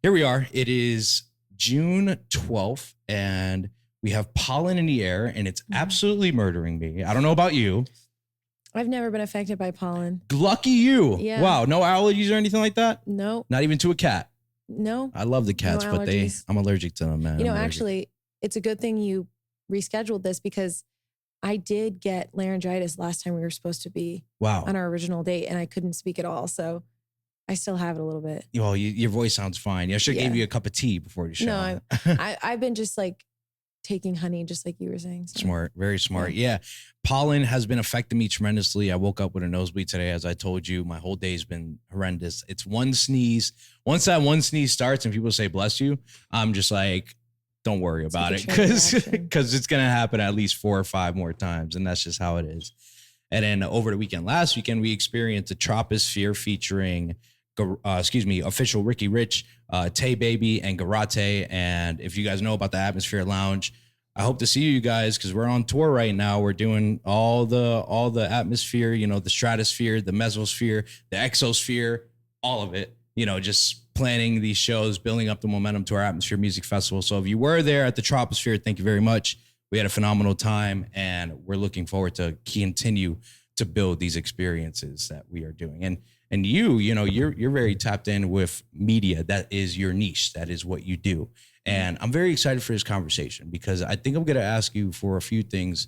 Here we are. It is June 12th, and we have pollen in the air, and it's absolutely murdering me. I don't know about you. I've never been affected by pollen. Lucky you. Yeah. Wow. No allergies or anything like that? No. Not even to a cat? No. I love the cats, No but allergies. I'm allergic to them, man. You know, I'm allergic. actually, it's a good thing you rescheduled this because I did get laryngitis last time we were supposed to be Wow. on our original date, and I couldn't speak at all. So I still have it a little bit. Well, your voice sounds fine. I should have gave you a cup of tea before the show. No, I've been just like taking honey, just like you were saying. So. Smart, very smart. Yeah. Pollen has been affecting me tremendously. I woke up with a nosebleed today. As I told you, my whole day's been horrendous. It's one sneeze. Once that one sneeze starts and people say, bless you, I'm just like, don't worry about it because it's going to happen at least 4 or 5 more times. And that's just how it is. And then over the weekend, last weekend, we experienced a troposphere featuring official Ricky Rich, Tay Baby, and Garate. And if you guys know about the Atmosphere Lounge, I hope to see you guys because we're on tour right now. We're doing all the atmosphere, you know, the stratosphere, the mesosphere, the exosphere, all of it, you know, just planning these shows, building up the momentum to our Atmosphere Music Festival. So if you were there at the Troposphere, thank you very much. We had a phenomenal time, and we're looking forward to continue to build these experiences that we are doing. And you know, you're very tapped in with media. That is your niche. That is what you do. And I'm very excited for this conversation because I think I'm going to ask you for a few things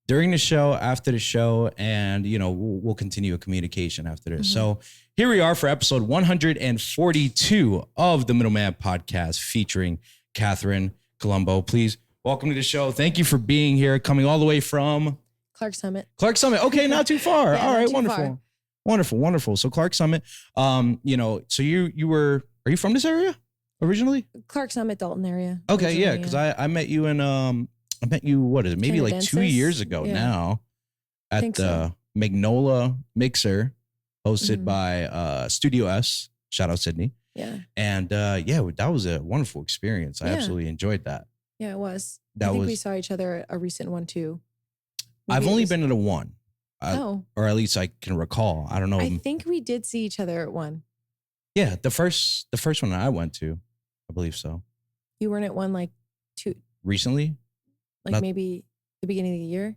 during the show, after the show, and, you know, we'll continue a communication after this. So here we are for episode 142 of the Middleman Podcast featuring Catherine Colombo. Please welcome to the show. Thank you for being here, coming all the way from Clark Summit. Okay, not too far. Yeah, all right, too wonderful. far. Wonderful. So Clark Summit, you know, so are you from this area originally? Clark Summit, Dalton area. Okay, yeah, because I met you in what is it? Maybe like 2 years ago now at the Magnolia Mixer hosted by Studio S. Shout out Sydney. Yeah. And that was a wonderful experience. I absolutely enjoyed that. Yeah, it was. I think we saw each other at a recent one too. I've only been to the one. Or at least I can recall. I don't know. I think we did see each other at one. Yeah, the first one I went to, I believe so. You weren't at one like recently? Maybe the beginning of the year?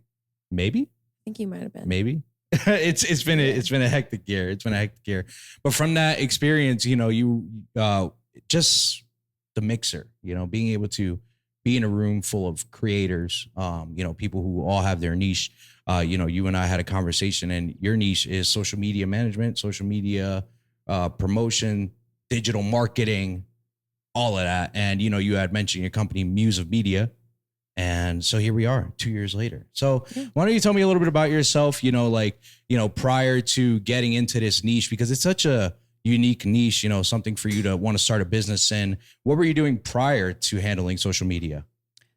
Maybe? I think you might have been. Maybe. It's been a hectic year. It's been a hectic year. But from that experience, you know, you just the mixer, you know, being able to be in a room full of creators, you know, people who all have their niche. You know, you and I had a conversation, and your niche is social media management, social media promotion, digital marketing, all of that. And, you know, you had mentioned your company, Muse of Media. And so here we are 2 years later. So why don't you tell me a little bit about yourself, you know, like, you know, prior to getting into this niche, because it's such a unique niche, you know, something for you to want to start a business in. What were you doing prior to handling social media?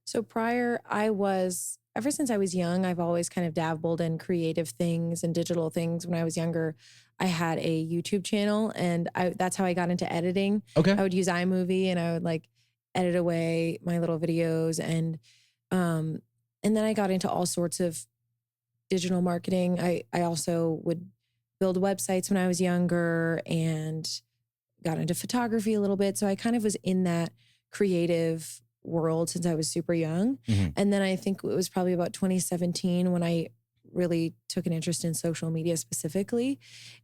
So prior, ever since I was young, I've always kind of dabbled in creative things and digital things. When I was younger, I had a YouTube channel, and that's how I got into editing. Okay. I would use iMovie, and I would like edit away my little videos, and then I got into all sorts of digital marketing. I also would build websites when I was younger, and got into photography a little bit. So I kind of was in that creative world since I was super young. And then I think it was probably about 2017 when I really took an interest in social media specifically.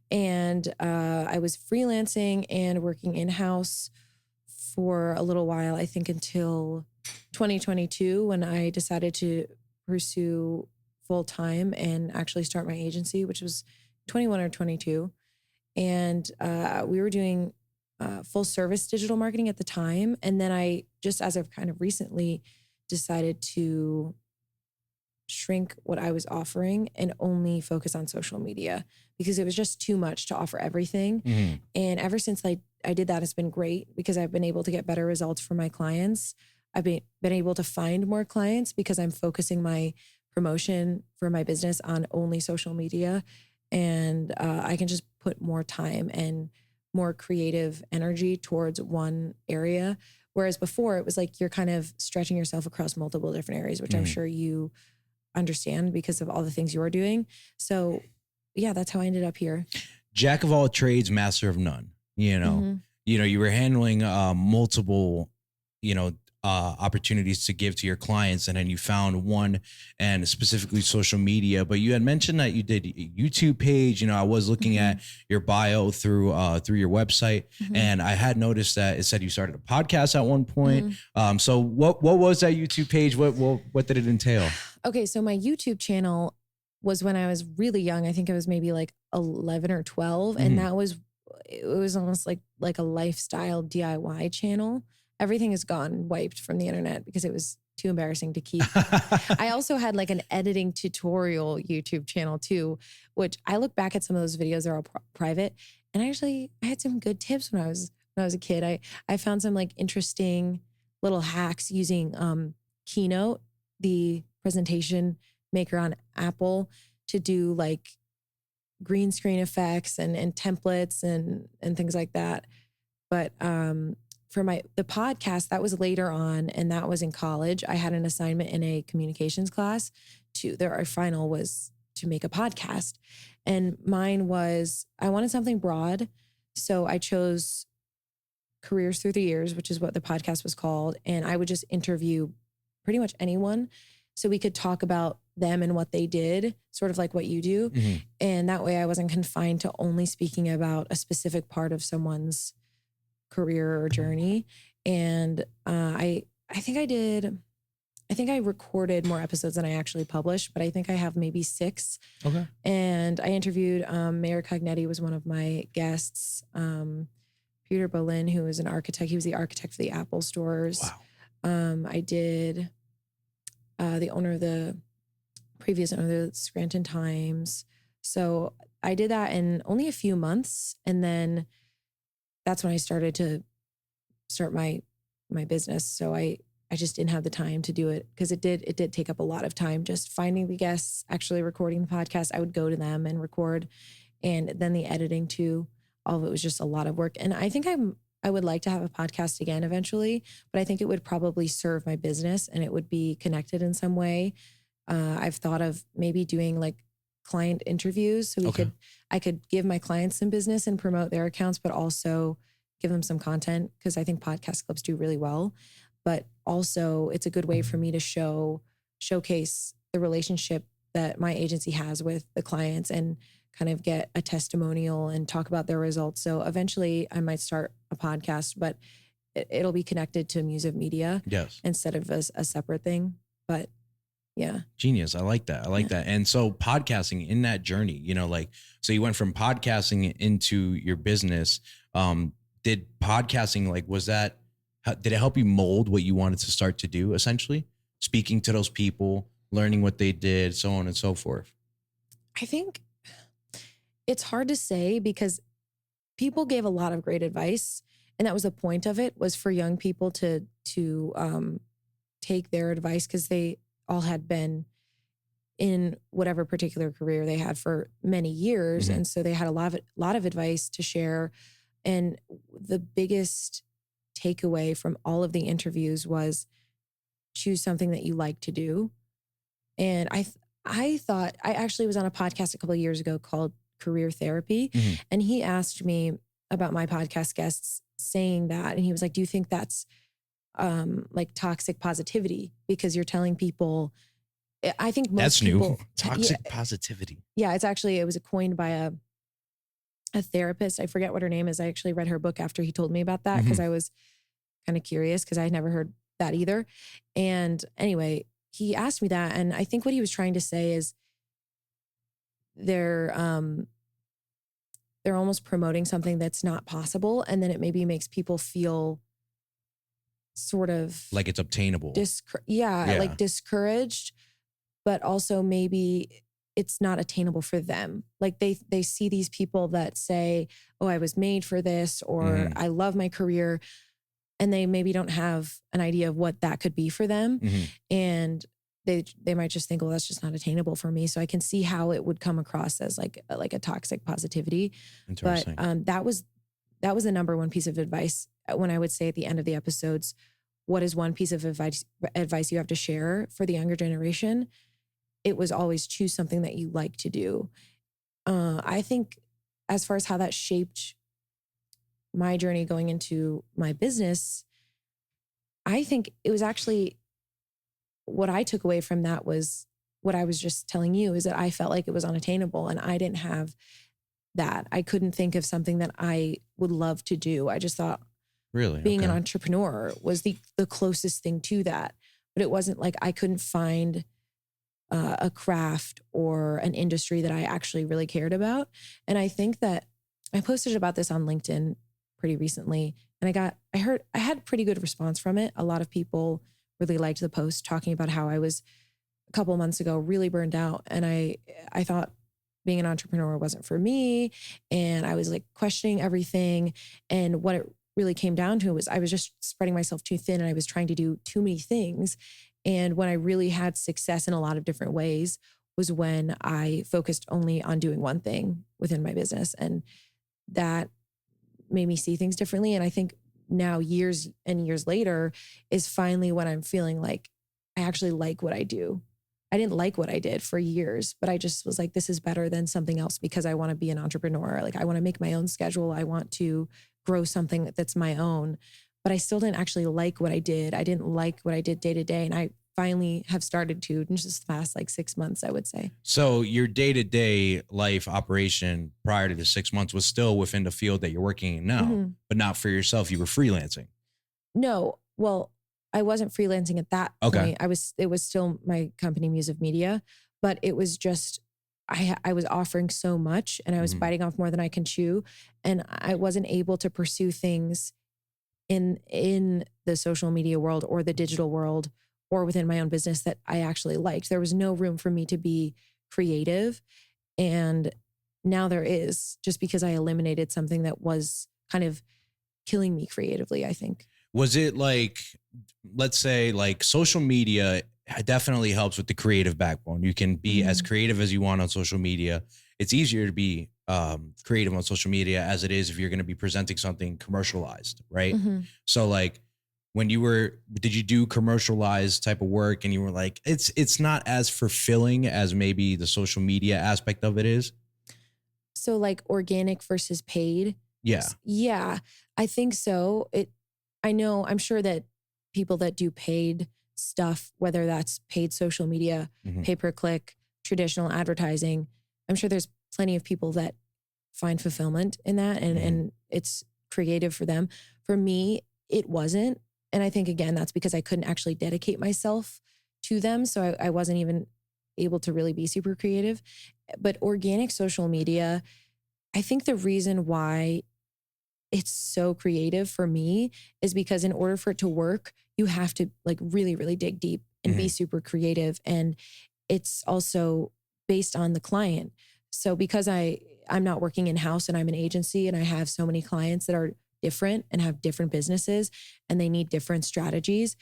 And I was freelancing and working in-house for a little while, I think until 2022, when I decided to pursue full-time and actually start my agency, which was 21 or 22. And we were doing full service digital marketing at the time. And then I just, as of kind of recently, decided to shrink what I was offering and only focus on social media because it was just too much to offer everything. And ever since I did that, it's been great because I've been able to get better results for my clients. I've been able to find more clients because I'm focusing my promotion for my business on only social media. And I can just put more time and more creative energy towards one area. Whereas before it was like you're kind of stretching yourself across multiple different areas, which I'm sure you understand because of all the things you're doing. So yeah, that's how I ended up here. Jack of all trades, master of none. You know, you were handling multiple, opportunities to give to your clients, and then you found one, and specifically social media. But you had mentioned that you did a YouTube page. I was looking at your bio through your website, and I had noticed that it said you started a podcast at one point. So what was that YouTube page? What did it entail? Okay, so my YouTube channel was when I was really young. I think I was maybe like 11 or 12, and it was almost like a lifestyle DIY channel. Everything is gone, wiped from the internet because it was too embarrassing to keep. I also had like an editing tutorial YouTube channel too, which I look back at some of those videos, they're all private. And I had some good tips when I was a kid. I found some like interesting little hacks using Keynote, the presentation maker on Apple, to do like green screen effects and templates and things like that. But for the podcast, that was later on, and that was in college. I had an assignment in a communications class. Our final was to make a podcast, and mine was, I wanted something broad, so I chose Careers Through the Years, which is what the podcast was called, and I would just interview pretty much anyone, so we could talk about them and what they did, sort of like what you do, and that way I wasn't confined to only speaking about a specific part of someone's career or journey. And I think I recorded more episodes than I actually published, but I think I have maybe 6. Okay. And I interviewed Mayor Cognetti was one of my guests. Peter Berlin, who was an architect. He was the architect for the Apple stores. Wow. I did the previous owner of the Scranton Times. So I did that in only a few months, and then that's when I started to start my business. So I just didn't have the time to do it, because it did take up a lot of time, just finding the guests, actually recording the podcast. I would go to them and record, and then the editing too. All of it was just a lot of work. And I think I would like to have a podcast again eventually, but I think it would probably serve my business and it would be connected in some way. I've thought of maybe doing like client interviews, so I could give my clients some business and promote their accounts, but also give them some content, because I think podcast clips do really well. But also it's a good way for me to showcase the relationship that my agency has with the clients and kind of get a testimonial and talk about their results. So eventually I might start a podcast, but it'll be connected to Muse of Media instead of a separate thing. But yeah. Genius. I like that. that. And so podcasting in that journey, so you went from podcasting into your business. Did podcasting, did it help you mold what you wanted to start to do, essentially? Speaking to those people, learning what they did, so on and so forth. I think it's hard to say, because people gave a lot of great advice. And that was the point of it, was for young people to take their advice, because they all had been in whatever particular career they had for many years. And so they had a lot of advice to share. And the biggest takeaway from all of the interviews was choose something that you like to do. And I thought, I actually was on a podcast a couple of years ago called Career Therapy. And he asked me about my podcast guests saying that. And he was like, do you think that's like toxic positivity? Because you're telling people, I think most that's people, new. Toxic positivity. Yeah, it was coined by a therapist. I forget what her name is. I actually read her book after he told me about that, because I was kind of curious, because I had never heard that either. And anyway, he asked me that. And I think what he was trying to say is they're almost promoting something that's not possible. And then it maybe makes people feel sort of like it's obtainable. Like discouraged, but also maybe it's not attainable for them. Like they see these people that say, oh, I was made for this, or I love my career. And they maybe don't have an idea of what that could be for them. And they might just think, well, that's just not attainable for me. So I can see how it would come across as like a toxic positivity. But that was the number one piece of advice when I would say at the end of the episodes, what is one piece of advice you have to share for the younger generation? It was always choose something that you like to do. I think as far as how that shaped my journey going into my business, I think it was actually what I took away from that was what I was just telling you, is that I felt like it was unattainable and I didn't have that. I couldn't think of something that I would love to do. I just thought Really? being an Okay. entrepreneur was the closest thing to that. But it wasn't like I couldn't find a craft or an industry that I actually really cared about. And I think that I posted about this on LinkedIn pretty recently, and I had pretty good response from it. A lot of people really liked the post talking about how I was a couple of months ago really burned out, and I thought being an entrepreneur wasn't for me, and I was like questioning everything. And what it really came down to was I was just spreading myself too thin, and I was trying to do too many things. And when I really had success in a lot of different ways was when I focused only on doing one thing within my business, and that made me see things differently. And I think now, years and years later, is finally when I'm feeling like I actually like what I do. I didn't like what I did for years, but I just was like, this is better than something else because I want to be an entrepreneur. Like, I want to make my own schedule. I want to grow something that's my own, but I still didn't actually like what I did. I didn't like what I did day to day. And I finally have started to in just the past like 6 months, I would say. So your day-to-day life operation prior to the 6 months was still within the field that you're working in now, Mhm. but not for yourself. You were freelancing. No, well, I wasn't freelancing at that Okay. point. It was still my company, Muse of Media, but it was just, I was offering so much and I was Mhm. biting off more than I can chew. And I wasn't able to pursue things in the social media world or the digital world or within my own business that I actually liked. There was no room for me to be creative. And now there is, just because I eliminated something that was kind of killing me creatively, I think. Was it like, let's say, like social media definitely helps with the creative backbone. You can be as creative as you want on social media. It's easier to be creative on social media as it is if you're going to be presenting something commercialized, right? Mhm. So like did you do commercialized type of work and you were like, it's not as fulfilling as maybe the social media aspect of it is? So like organic versus paid. Yeah. Yeah, I think so. I'm sure that people that do paid stuff, whether that's paid social media, Mhm. pay per click, traditional advertising, I'm sure there's plenty of people that find fulfillment in that and it's creative for them. For me, it wasn't. And I think, again, that's because I couldn't actually dedicate myself to them. So I wasn't even able to really be super creative. But organic social media, I think the reason why it's so creative for me is because in order for it to work, you have to like really, really dig deep and be Mhm. super creative. And it's also based on the client. So because I'm not working in-house and I'm an agency and I have so many clients that are different and have different businesses and they need different strategies,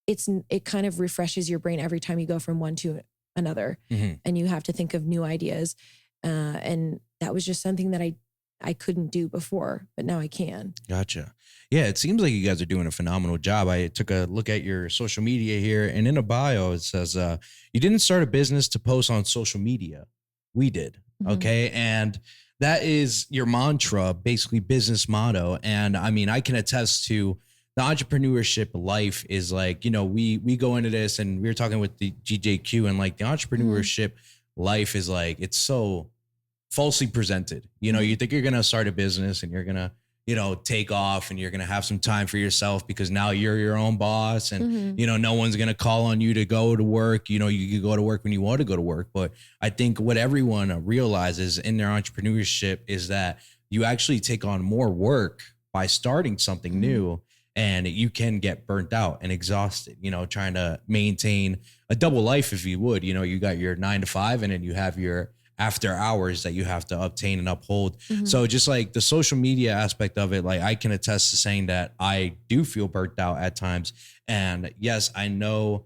it kind of refreshes your brain every time you go from one to another. Mhm. And you have to think of new ideas. And that was just something that I couldn't do before, but now I can. Gotcha. Yeah, it seems like you guys are doing a phenomenal job. I took a look at your social media here, and in a bio, it says, you didn't start a business to post on social media. We did. Mhm. Okay. And that is your mantra, basically business motto. And I mean, I can attest to the entrepreneurship life is like, we go into this and we were talking with the GJQ and like the entrepreneurship life is like, it's so falsely presented. You think you're going to start a business and you're going to, take off and you're going to have some time for yourself because now you're your own boss and, Mhm. no one's going to call on you to go to work. You can go to work when you want to go to work. But I think what everyone realizes in their entrepreneurship is that you actually take on more work by starting something Mhm. new and you can get burnt out and exhausted, trying to maintain a double life, if you would. You got your 9 to 5 and then you have your after hours that you have to obtain and uphold. Mhm. So just like the social media aspect of it, like I can attest to saying that I do feel burnt out at times. And yes, I know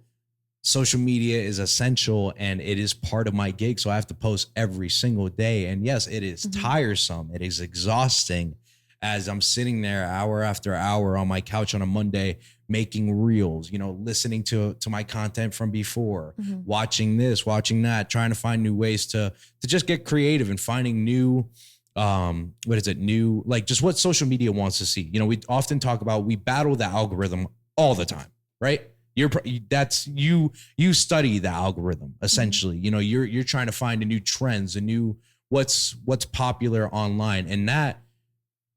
social media is essential and it is part of my gig. So I have to post every single day. And yes, it is Mhm. tiresome. It is exhausting as I'm sitting there hour after hour on my couch on a Monday making reels, listening to my content from before, Mhm. watching this, watching that, trying to find new ways to just get creative and finding new what is it, new, like just what social media wants to see. You know, we often talk about, we battle the algorithm all the time, right? You study the algorithm essentially. You know, you're trying to find a new trends, a new what's popular online, and that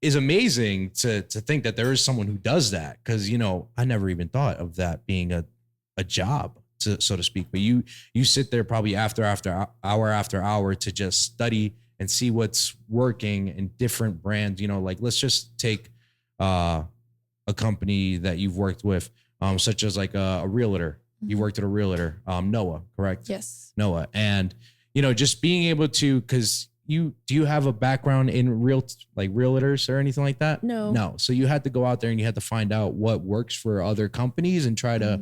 is amazing to think that there is someone who does that, because you know I never even thought of that being a job, so to speak. But you sit there probably after hour to just study and see what's working in different brands. You know, like let's just take a company that you've worked with, such as like a realtor. You worked at a realtor, Noah, correct? Yes. Noah. And, you know, just being able to, cause do you have a background in realtors or anything like that? No. So you had to go out there and you had to find out what works for other companies and try to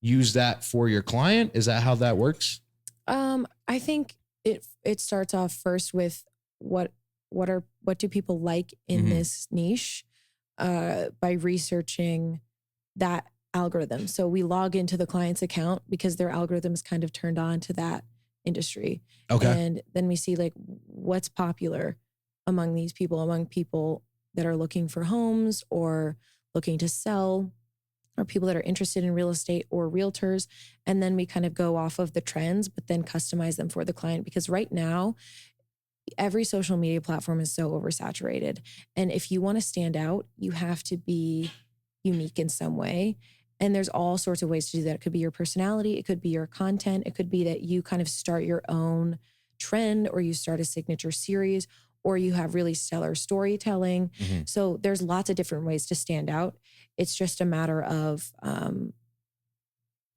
use that for your client. Is that how that works? I think it starts off first with what do people like in this niche, by researching that algorithm. So we log into the client's account because their algorithm is kind of turned on to that industry. Okay. And then we see like what's popular among these people, among people that are looking for homes or looking to sell, or people that are interested in real estate or realtors. And then we kind of go off of the trends, but then customize them for the client. Because right now, every social media platform is so oversaturated. And if you want to stand out, you have to be unique in some way. And there's all sorts of ways to do that. It could be your personality. It could be your content. It could be that you kind of start your own trend, or you start a signature series, or you have really stellar storytelling. So there's lots of different ways to stand out. It's just a matter of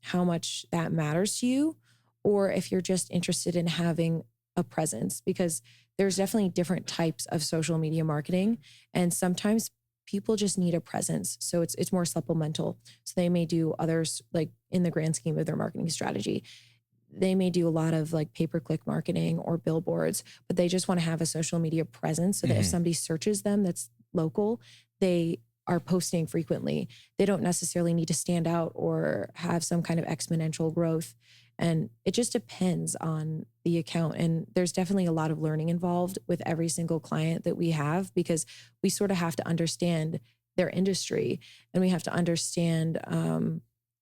how much that matters to you, or if you're just interested in having a presence, because there's definitely different types of social media marketing. And sometimes people just need a presence. So it's more supplemental. So they may do others, like in the grand scheme of their marketing strategy, they may do a lot of like pay-per-click marketing or billboards, but they just want to have a social media presence so that if somebody searches them that's local, they are posting frequently. They don't necessarily need to stand out or have some kind of exponential growth. And it just depends on the account. And there's definitely a lot of learning involved with every single client that we have, because we sort of have to understand their industry, and we have to understand,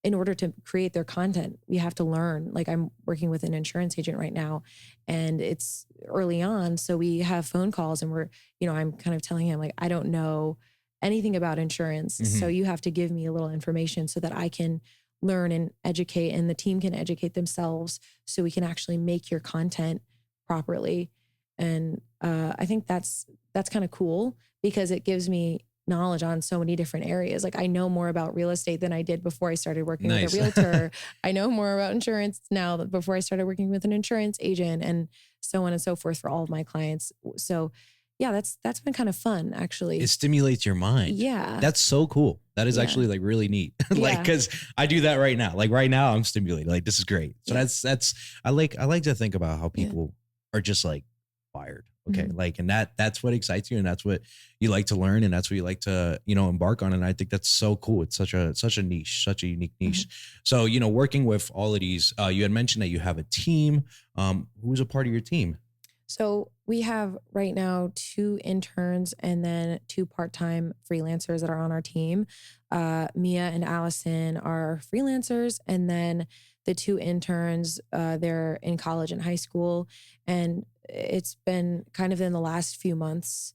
in order to create their content, we have to learn. Like I'm working with an insurance agent right now, and it's early on. So we have phone calls and I'm kind of telling him like, I don't know anything about insurance. So you have to give me a little information so that I can learn and educate, and the team can educate themselves, so we can actually make your content properly. And I think that's kind of cool, because it gives me knowledge on so many different areas. Like I know more about real estate than I did before I started working with a realtor. I know more about insurance now than before I started working with an insurance agent, and so on and so forth for all of my clients. So yeah, that's been kind of fun, actually. It stimulates your mind. Yeah. That's so cool. That is actually like really neat. Like, cause I do that right now. Like right now I'm stimulated. Like this is great. So that's, I like to think about how people are just like fired. Okay. Like, and that's what excites you, and that's what you like to learn, and that's what you like to, embark on. And I think that's so cool. It's such a niche, such a unique niche. So, working with all of these, you had mentioned that you have a team. Who's a part of your team? So we have right now 2 interns and then 2 part-time freelancers that are on our team. Mia and Allison are freelancers, and then the 2 interns, they're in college and high school. And it's been kind of in the last few months,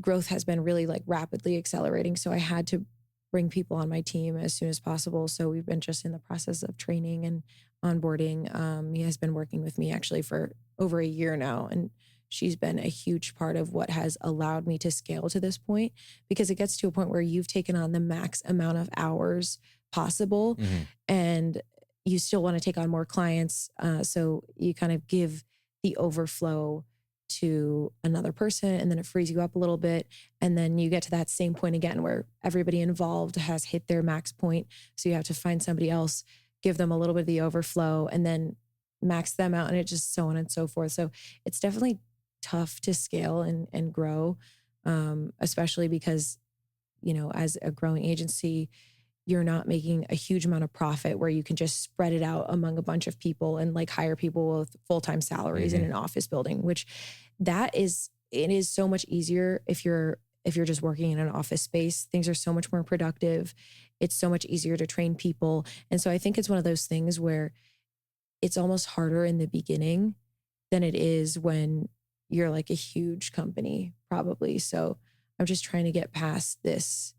growth has been really like rapidly accelerating. So I had to bring people on my team as soon as possible. So we've been just in the process of training and onboarding. Mia has been working with me actually for over a year now, and she's been a huge part of what has allowed me to scale to this point, because it gets to a point where you've taken on the max amount of hours possible, and you still want to take on more clients. So you kind of give the overflow to another person, and then it frees you up a little bit. And then you get to that same point again where everybody involved has hit their max point. So you have to find somebody else, give them a little bit of the overflow, and then max them out, and it just so on and so forth. So it's definitely tough to scale and grow, especially because, as a growing agency, you're not making a huge amount of profit where you can just spread it out among a bunch of people and like hire people with full-time salaries in an office building, which it is so much easier if you're just working in an office space. Things are so much more productive. It's so much easier to train people. And so I think it's one of those things where it's almost harder in the beginning than it is when you're like a huge company, probably. So I'm just trying to get past this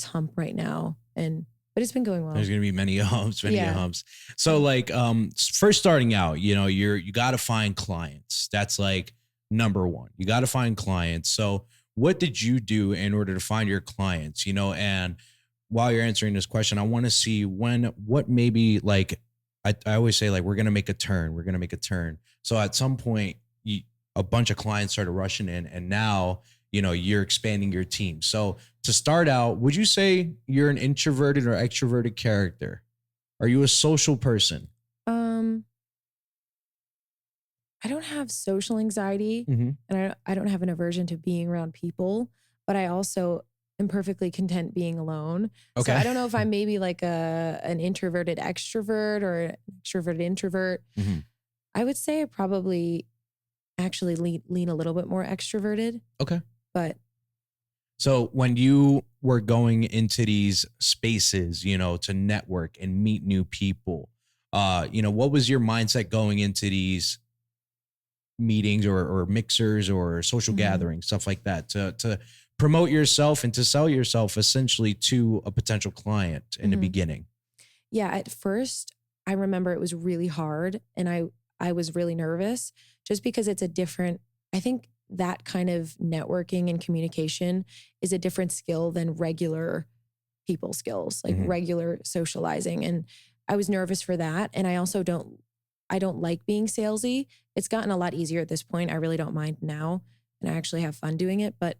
hump right now. But it's been going well. There's going to be many humps. So like, first starting out, you got to find clients. That's like number one. You got to find clients. So what did you do in order to find your clients, and while you're answering this question, I want to see what maybe like, I always say like, we're going to make a turn. So at some point a bunch of clients started rushing in, and now, you're expanding your team. So to start out, would you say you're an introverted or extroverted character? Are you a social person? I don't have social anxiety, Mm-hmm. and I don't have an aversion to being around people, but I also am perfectly content being alone. Okay. So I don't know if I'm maybe like an introverted extrovert or an extroverted introvert. Mm-hmm. I would say I probably actually lean a little bit more extroverted. Okay. But so when you were going into these spaces, to network and meet new people, what was your mindset going into these meetings or mixers or social gatherings, stuff like that, to promote yourself and to sell yourself essentially to a potential client in the beginning? Yeah, at first I remember it was really hard, and I was really nervous just because it's a different, I think that kind of networking and communication is a different skill than regular people skills, like regular socializing. And I was nervous for that. And I also don't like being salesy. It's gotten a lot easier at this point. I really don't mind now. And I actually have fun doing it. But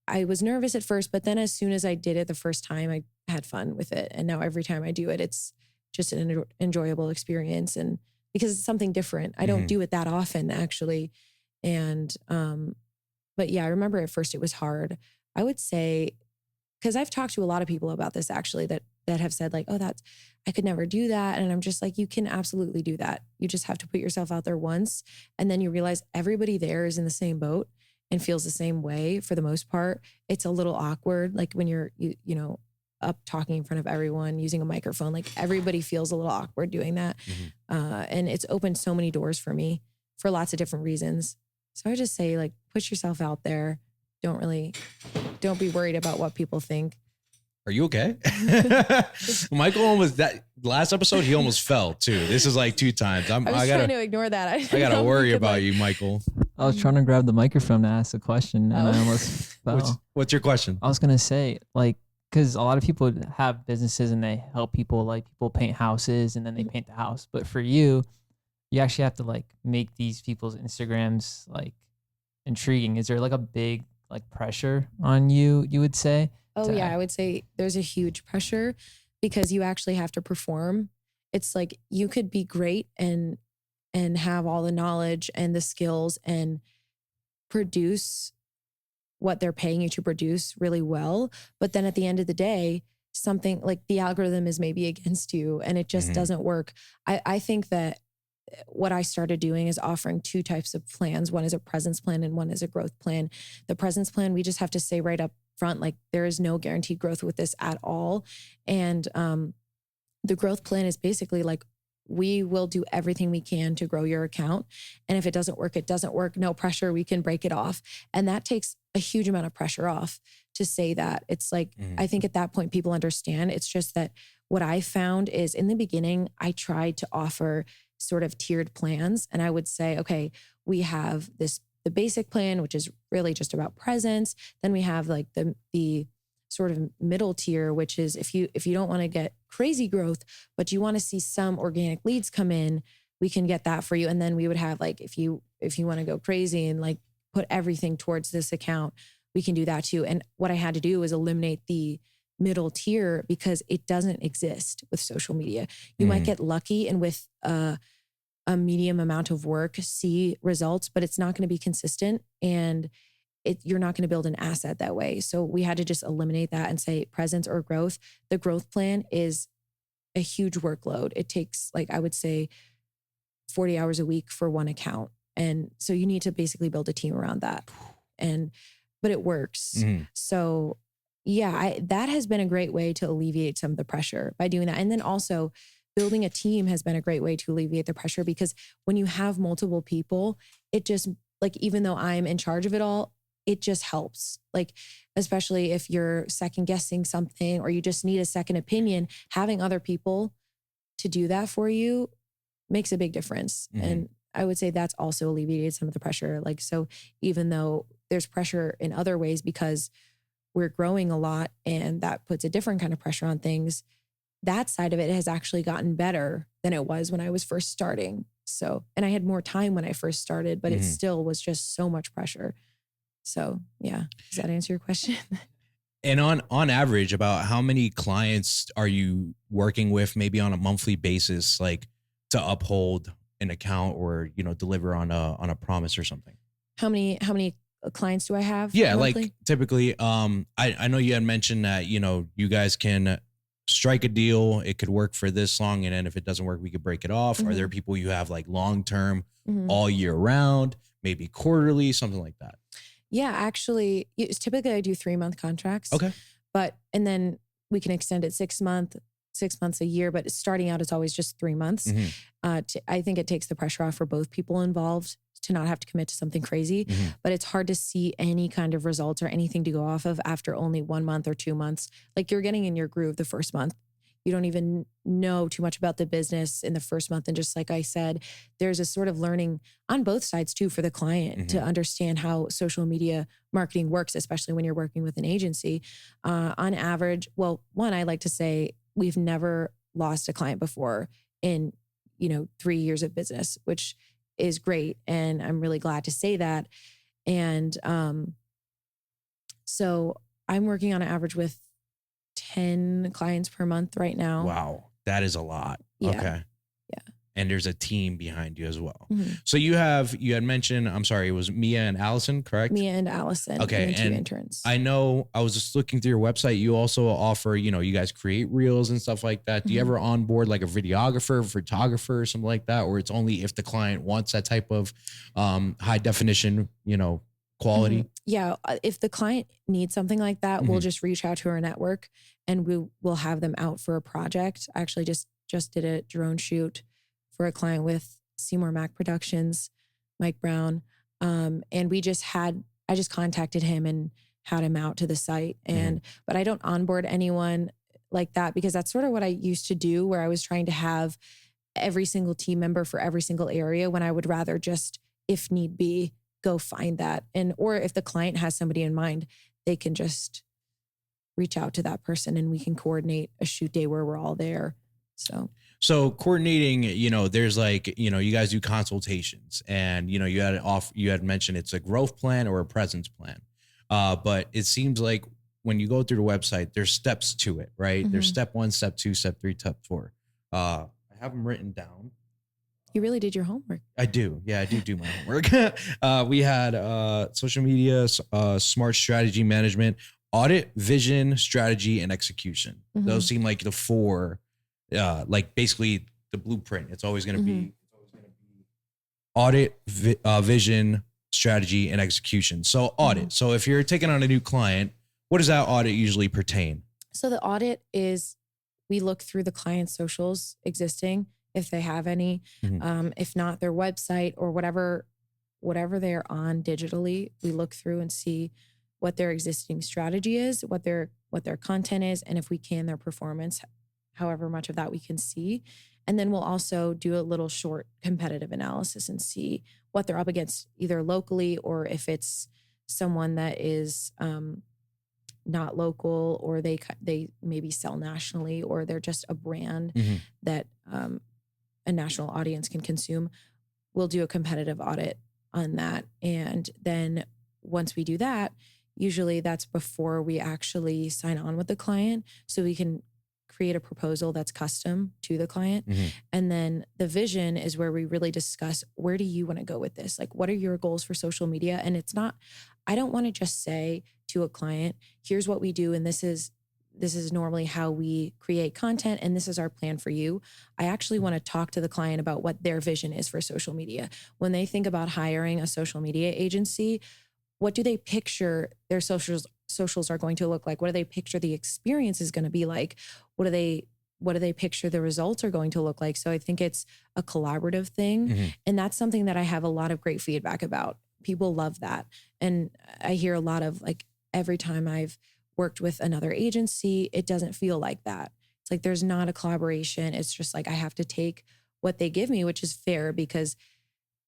I was nervous at first, but then as soon as I did it the first time, I had fun with it. And now every time I do it, it's just an enjoyable experience. And because it's something different, I don't do it that often actually. And, but yeah, I remember at first it was hard. I would say, because I've talked to a lot of people about this actually that have said like, oh, I could never do that. And I'm just like, you can absolutely do that. You just have to put yourself out there once. And then you realize everybody there is in the same boat and feels the same way for the most part. It's a little awkward. Like when you're, up talking in front of everyone, using a microphone, like everybody feels a little awkward doing that. And it's opened so many doors for me for lots of different reasons. So I just say like, push yourself out there. Don't be worried about what people think. Are you okay? Michael almost, that last episode, he almost fell too. This is like 2 times. I was trying to ignore that. I gotta worry about you, Michael. I was trying to grab the microphone to ask a question and I almost fell. What's your question? I was going to say like, because a lot of people have businesses and they help people, like people paint houses and then they paint the house. But for you, you actually have to like make these people's Instagrams like intriguing. Is there like a big like pressure on you would say? Oh yeah, I would say there's a huge pressure because you actually have to perform. It's like you could be great and have all the knowledge and the skills and produce what they're paying you to produce really well. But then at the end of the day, something like the algorithm is maybe against you and it just doesn't work. I think that what I started doing is offering 2 types of plans. One is a presence plan and one is a growth plan. The presence plan, we just have to say right up front, like there is no guaranteed growth with this at all. And the growth plan is basically like, we will do everything we can to grow your account. And if it doesn't work, it doesn't work. No pressure. We can break it off. And that takes a huge amount of pressure off to say that. It's like, I think at that point, people understand. It's just that what I found is in the beginning, I tried to offer sort of tiered plans. And I would say, okay, we have the basic plan, which is really just about presence. Then we have like the sort of middle tier, which is if you don't want to get crazy growth, but you want to see some organic leads come in, we can get that for you. And then we would have like, if you want to go crazy and like put everything towards this account, we can do that too. And what I had to do was eliminate the middle tier because it doesn't exist with social media. You might get lucky and with a medium amount of work, see results, but it's not going to be consistent. And you're not going to build an asset that way. So we had to just eliminate that and say presence or growth. The growth plan is a huge workload. It takes, like, I would say 40 hours a week for one account. And so you need to basically build a team around that. But it works. Mm-hmm. So yeah, that has been a great way to alleviate some of the pressure by doing that. And then also building a team has been a great way to alleviate the pressure, because when you have multiple people, it just, like, even though I'm in charge of it all, it just helps. Like, especially if you're second guessing something or you just need a second opinion, having other people to do that for you makes a big difference. Mm-hmm. And I would say that's also alleviated some of the pressure. Like, so even though there's pressure in other ways because we're growing a lot and that puts a different kind of pressure on things, that side of it has actually gotten better than it was when I was first starting. So, and I had more time when I first started, but it still was just so much pressure. So yeah, does that answer your question? And on average, about how many clients are you working with maybe on a monthly basis, like to uphold an account or, you know, deliver on a promise or something? How many clients do I have? Yeah, monthly? like typically, I know you had mentioned that, you know, you guys can strike a deal. It could work for this long, and then if it doesn't work, we could break it off. Are there people you have like long term, all year round, maybe quarterly, something like that? Yeah, actually, typically I do 3-month contracts. Okay. And then we can extend it 6 months, a year, but starting out, it's always just 3 months. I think it takes the pressure off for both people involved to not have to commit to something crazy, but it's hard to see any kind of results or anything to go off of after only 1 month or 2 months. Like, you're getting in your groove the first month. You don't even know too much about the business in the first month. And just like I said, there's a sort of learning on both sides too for the client to understand how social media marketing works, especially when you're working with an agency. On average, well, one, I like to say we've never lost a client before in, 3 years of business, which is great. And I'm really glad to say that. And so I'm working on an average with 10 clients per month right now. Wow. That is a lot. Yeah. Okay. Yeah. And there's a team behind you as well. So you had mentioned, I'm sorry, it was Mia and Allison, correct? Mia and Allison. Okay. And 2 interns. I know, I was just looking through your website. You also offer, you guys create reels and stuff like that. Do you ever onboard like a videographer, photographer, or something like that? Or it's only if the client wants that type of high definition, quality? Yeah. If the client needs something like that, we'll just reach out to our network and we'll have them out for a project. I actually just did a drone shoot for a client with Seymour Mac Productions, Mike Brown. And I just contacted him and had him out to the site. But I don't onboard anyone like that because that's sort of what I used to do, where I was trying to have every single team member for every single area, when I would rather just, if need be, go find that. Or if the client has somebody in mind, they can just reach out to that person and we can coordinate a shoot day where we're all there. So coordinating, there's like, you guys do consultations and, you had mentioned it's a growth plan or a presence plan. But it seems like when you go through the website, there's steps to it, right? There's step 1, step 2, step 3, step 4. I have them written down. You really did your homework. I do. Yeah, I do my homework. We had social media, smart strategy management, audit, vision, strategy, and execution. Those seem like the 4, like basically the blueprint. It's always going to be audit, vision, strategy, and execution. So audit. So if you're taking on a new client, what does that audit usually pertain? So the audit is, we look through the client's socials existing, if they have any, if not their website or whatever they're on digitally, we look through and see what their existing strategy is, what their content is, and if we can, their performance, however much of that we can see. And then we'll also do a little short competitive analysis and see what they're up against, either locally or if it's someone that is not local, or they maybe sell nationally, or they're just a brand that a national audience can consume. We'll do a competitive audit on that. And then once we do that, usually that's before we actually sign on with the client. So we can create a proposal that's custom to the client. Mhm. And then the vision is where we really discuss, where do you want to go with this? Like, what are your goals for social media? And it's not, I don't want to just say to a client, here's what we do. And this is normally how we create content. And this is our plan for you. I actually want to talk to the client about what their vision is for social media. When they think about hiring a social media agency, what do they picture their socials are going to look like? What do they picture the experience is going to be like? What do they picture the results are going to look like? So I think it's a collaborative thing. Mhm. And that's something that I have a lot of great feedback about. People love that. And I hear a lot of like, every time I've worked with another agency, it doesn't feel like that. It's like, there's not a collaboration. It's just like, I have to take what they give me, which is fair because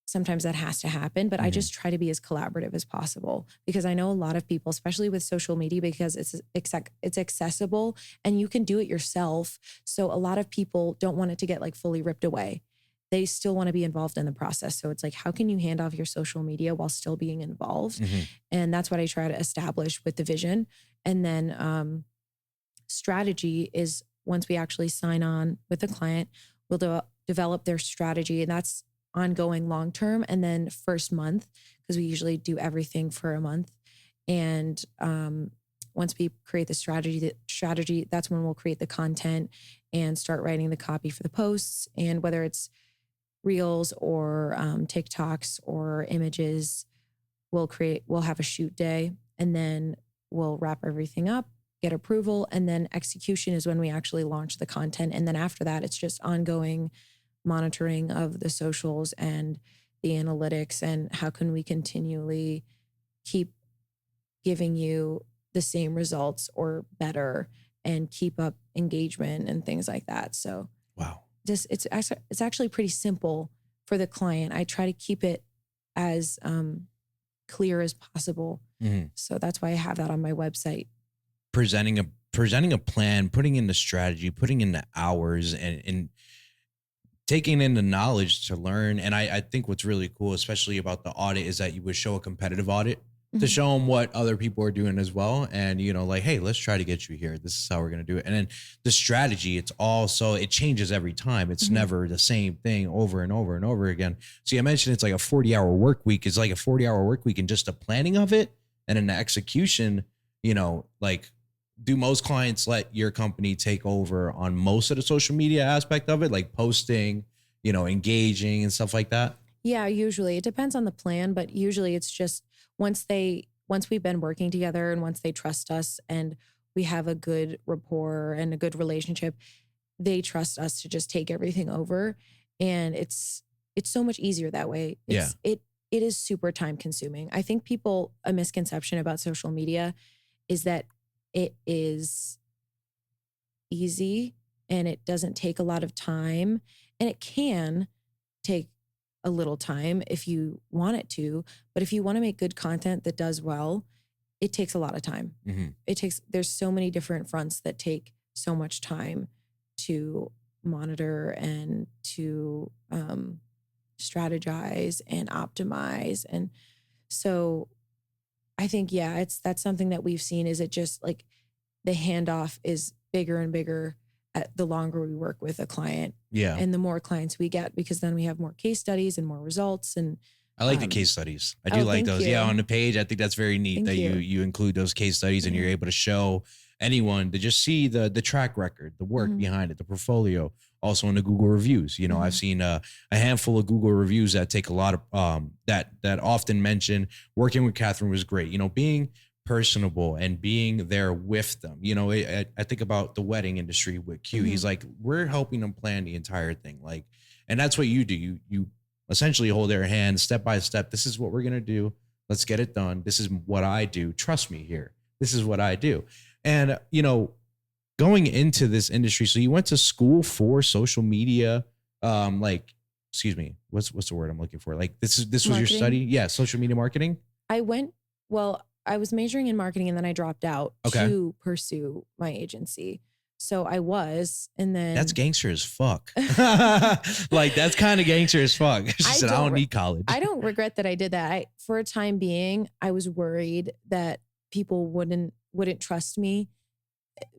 sometimes that has to happen, but I just try to be as collaborative as possible because I know a lot of people, especially with social media, because it's accessible and you can do it yourself. So a lot of people don't want it to get like fully ripped away. They still want to be involved in the process. So it's like, how can you hand off your social media while still being involved? And that's what I try to establish with the vision. And then strategy is once we actually sign on with the client, we'll develop their strategy, and that's ongoing long-term. And then first month, because we usually do everything for a month. And once we create the strategy, that's when we'll create the content and start writing the copy for the posts. And whether it's reels or TikToks or images, we'll have a shoot day, and then we'll wrap everything up, get approval. And then execution is when we actually launch the content. And then after that, it's just ongoing monitoring of the socials and the analytics, and how can we continually keep giving you the same results or better and keep up engagement and things like that. So Wow. it's actually pretty simple for the client. I try to keep it as clear as possible. So that's why I have that on my website. Presenting a plan, putting in the strategy, putting in the hours, and taking in the knowledge to learn. And I think what's really cool, especially about the audit, is that you would show a competitive audit to show them what other people are doing as well. And, like, hey, let's try to get you here. This is how we're going to do it. And then the strategy, it changes every time. It's never the same thing over and over and over again. So you mentioned it's like a 40-hour work week. It's like a 40-hour work week, and just the planning of it and then the execution, like, do most clients let your company take over on most of the social media aspect of it, like posting, engaging and stuff like that? Yeah, usually it depends on the plan, but usually it's just once we've been working together and once they trust us and we have a good rapport and a good relationship, they trust us to just take everything over. And it's so much easier that way. It is super time consuming. I think a misconception about social media is that it is easy and it doesn't take a lot of time, and it can take a little time if you want it to, but if you want to make good content that does well, it takes a lot of time. There's so many different fronts that take so much time to monitor and to strategize and optimize. And so I think, that's something that we've seen, is it just like the handoff is bigger and bigger the longer we work with a client. Yeah. And the more clients we get, because then we have more case studies and more results. And I like the case studies. I do like those. You. Yeah. On the page, I think that's very neat that you include those case studies and you're able to show anyone to just see the track record, the work behind it, the portfolio. Also in the Google reviews, I've seen a handful of Google reviews that take a lot of that often mention working with Catherine was great. Being personable and being there with them. I think about the wedding industry with Q. He's like, we're helping them plan the entire thing. Like, and that's what you do. You essentially hold their hand step by step. This is what we're going to do. Let's get it done. This is what I do. Trust me here. This is what I do. And, going into this industry, so you went to school for social media, excuse me, what's the word I'm looking for? Like this was marketing. Your study? Yeah. Social media marketing. I was majoring in marketing and then I dropped out to pursue my agency. So I was, and then that's gangster as fuck. Like that's kind of gangster as fuck. She said, I don't need college. I don't regret that I did that. For a time being, I was worried that people wouldn't trust me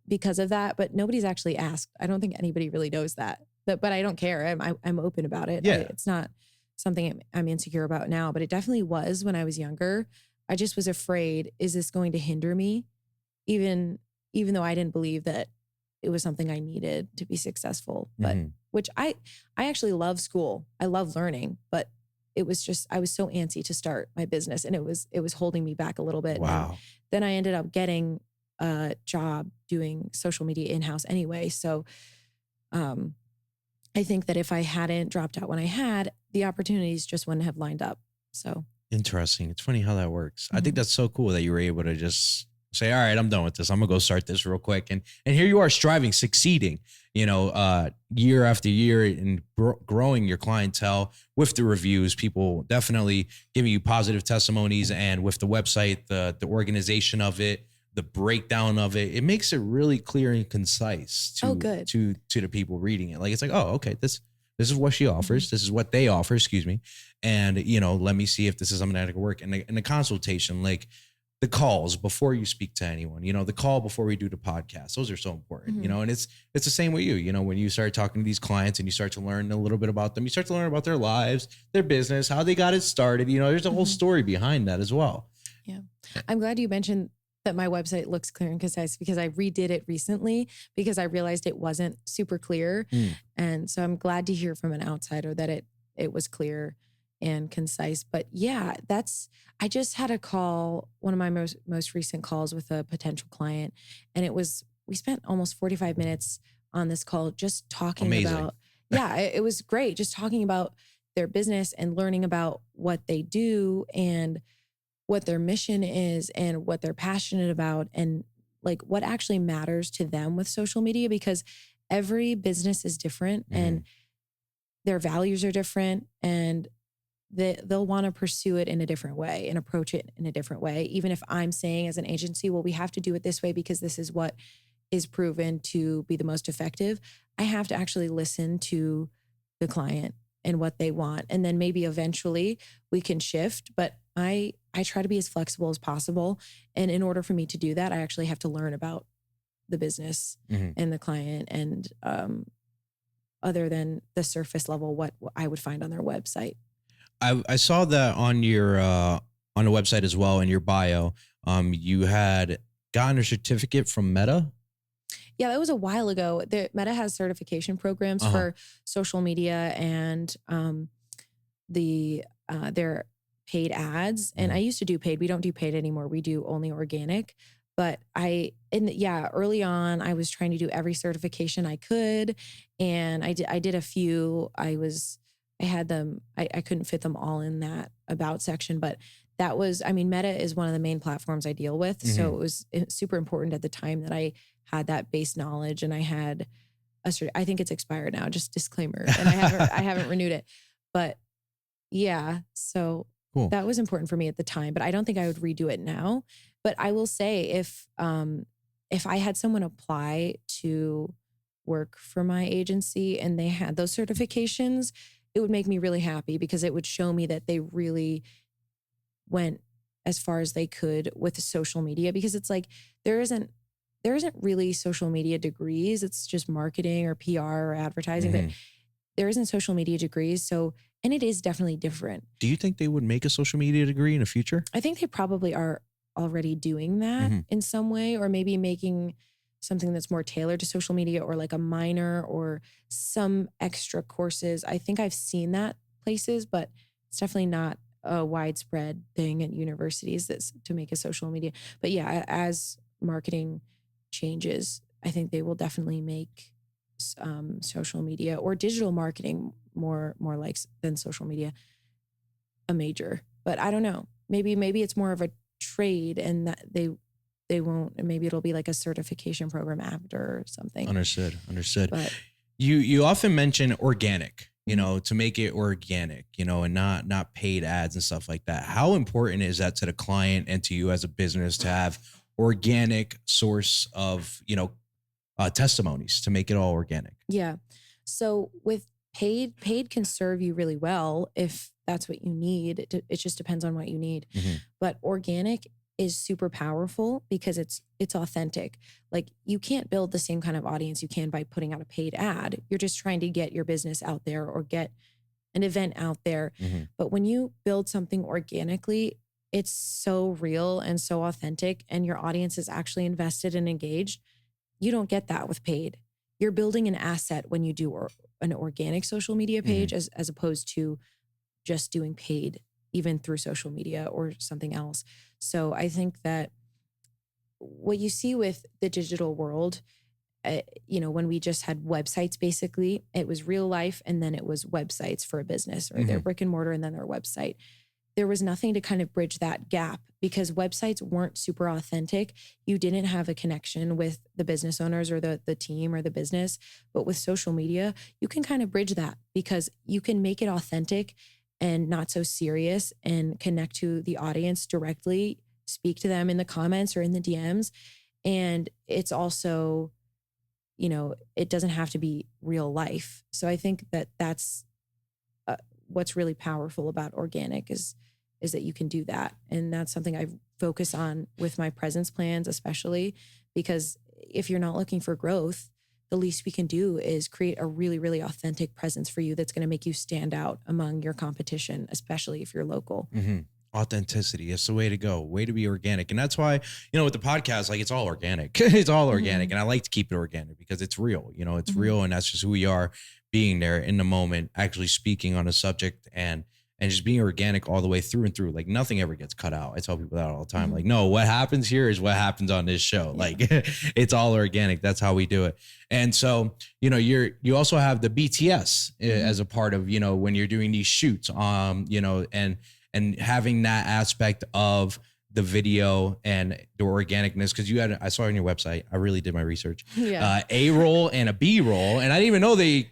because of that, but nobody's actually asked. I don't think anybody really knows that. But I don't care. I'm open about it. Yeah. It's not something I'm insecure about now, but it definitely was when I was younger. I just was afraid, is this going to hinder me? Even though I didn't believe that it was something I needed to be successful. But which I actually love school. I love learning, but it was just, I was so antsy to start my business, and it was holding me back a little bit. Wow. And then I ended up getting a job doing social media in-house anyway. So I think that if I hadn't dropped out when I had, the opportunities just wouldn't have lined up. So Interesting. It's funny how that works. I think that's so cool that you were able to just say, all right, I'm done with this. I'm gonna go start this real quick. And here you are striving, succeeding, year after year, and growing your clientele with the reviews, people definitely giving you positive testimonies, and with the website, the organization of it, the breakdown of it, it makes it really clear and concise to the people reading it. Like, it's like, oh, okay, this is what she offers. This is what they offer, excuse me. And, let me see if this is something that can work. And the consultation, like the calls before you speak to anyone, the call before we do the podcast, those are so important, and it's the same with you, when you start talking to these clients and you start to learn a little bit about them, you start to learn about their lives, their business, how they got it started. There's a whole story behind that as well. Yeah. I'm glad you mentioned that my website looks clear and concise, because I redid it recently because I realized it wasn't super clear. And so I'm glad to hear from an outsider that it was clear and concise. But yeah, I just had a call, one of my most recent calls with a potential client. And we spent almost 45 minutes on this call just talking about, it was great. Just talking about their business and learning about what they do and what their mission is and what they're passionate about, and like what actually matters to them with social media, because every business is different and their values are different, and they'll want to pursue it in a different way and approach it in a different way. Even if I'm saying as an agency, well, we have to do it this way because this is what is proven to be the most effective, I have to actually listen to the client and what they want. And then maybe eventually we can shift, but I try to be as flexible as possible. And in order for me to do that, I actually have to learn about the business and the client, and other than the surface level, what I would find on their website. I saw that on your on the website as well, in your bio. You had gotten a certificate from Meta. Yeah, that was a while ago. Meta has certification programs for social media and their paid ads. And I used to do paid. We don't do paid anymore. We do only organic. But early on, I was trying to do every certification I could, and I did a few. I had them. I couldn't fit them all in that about section, but that was. I mean, Meta is one of the main platforms I deal with, so it was super important at the time that I had that base knowledge, and I had I think it's expired now. Just disclaimer, and I haven't renewed it, but yeah, so. Cool. That was important for me at the time, but I don't think I would redo it now. But I will say, if I had someone apply to work for my agency and they had those certifications, it would make me really happy, because it would show me that they really went as far as they could with social media. Because it's like there isn't really social media degrees. It's just marketing or PR or advertising, but there isn't social media degrees. So. And it is definitely different. Do you think they would make a social media degree in the future? I think they probably are already doing that in some way, or maybe making something that's more tailored to social media, or like a minor or some extra courses. I think I've seen that places, but it's definitely not a widespread thing at universities that's to make a social media. But yeah, as marketing changes, I think they will definitely make social media or digital marketing more like than social media a major. But I don't know. Maybe it's more of a trade, and that they won't. Maybe it'll be like a certification program after or something. Understood. But you often mention organic, to make it organic, and not paid ads and stuff like that. How important is that to the client and to you as a business to have organic source of, testimonies, to make it all organic? Yeah. So with paid can serve you really well if that's what you need. It just depends on what you need. But organic, is super powerful because it's authentic. Like you can't build the same kind of audience you can by putting out a paid ad. You're just trying to get your business out there or get an event out there. Mm-hmm. But when you build something organically, it's so real and so authentic, and your audience is actually invested and engaged. You don't get that with paid. You're building an asset when you do an organic social media page as opposed to just doing paid, even through social media or something else. So I think that what you see with the digital world, when we just had websites, basically, it was real life and then it was websites for a business or their brick and mortar and then their website. There was nothing to kind of bridge that gap because websites weren't super authentic. You didn't have a connection with the business owners or the team or the business. But with social media, you can kind of bridge that because you can make it authentic and not so serious and connect to the audience directly, speak to them in the comments or in the DMs. And it's also, it doesn't have to be real life. So I think that that's what's really powerful about organic is that you can do that. And that's something I focus on with my presence plans, especially because if you're not looking for growth, the least we can do is create a really, really authentic presence for you that's going to make you stand out among your competition, especially if you're local. Mm-hmm. Authenticity is the way to go, way to be organic. And that's why, with the podcast, like it's all organic. It's all organic. And I like to keep it organic because it's real, it's real. And that's just who we are, being there in the moment, actually speaking on a subject and just being organic all the way through and through. Like nothing ever gets cut out. I tell people that all the time. Like, no, what happens here is what happens on this show. Yeah. Like it's all organic. That's how we do it. And so, you also have the BTS as a part of, when you're doing these shoots, and having that aspect of the video and the organicness. Cause I saw on your website, I really did my research, A-roll and a B-roll. And I didn't even know they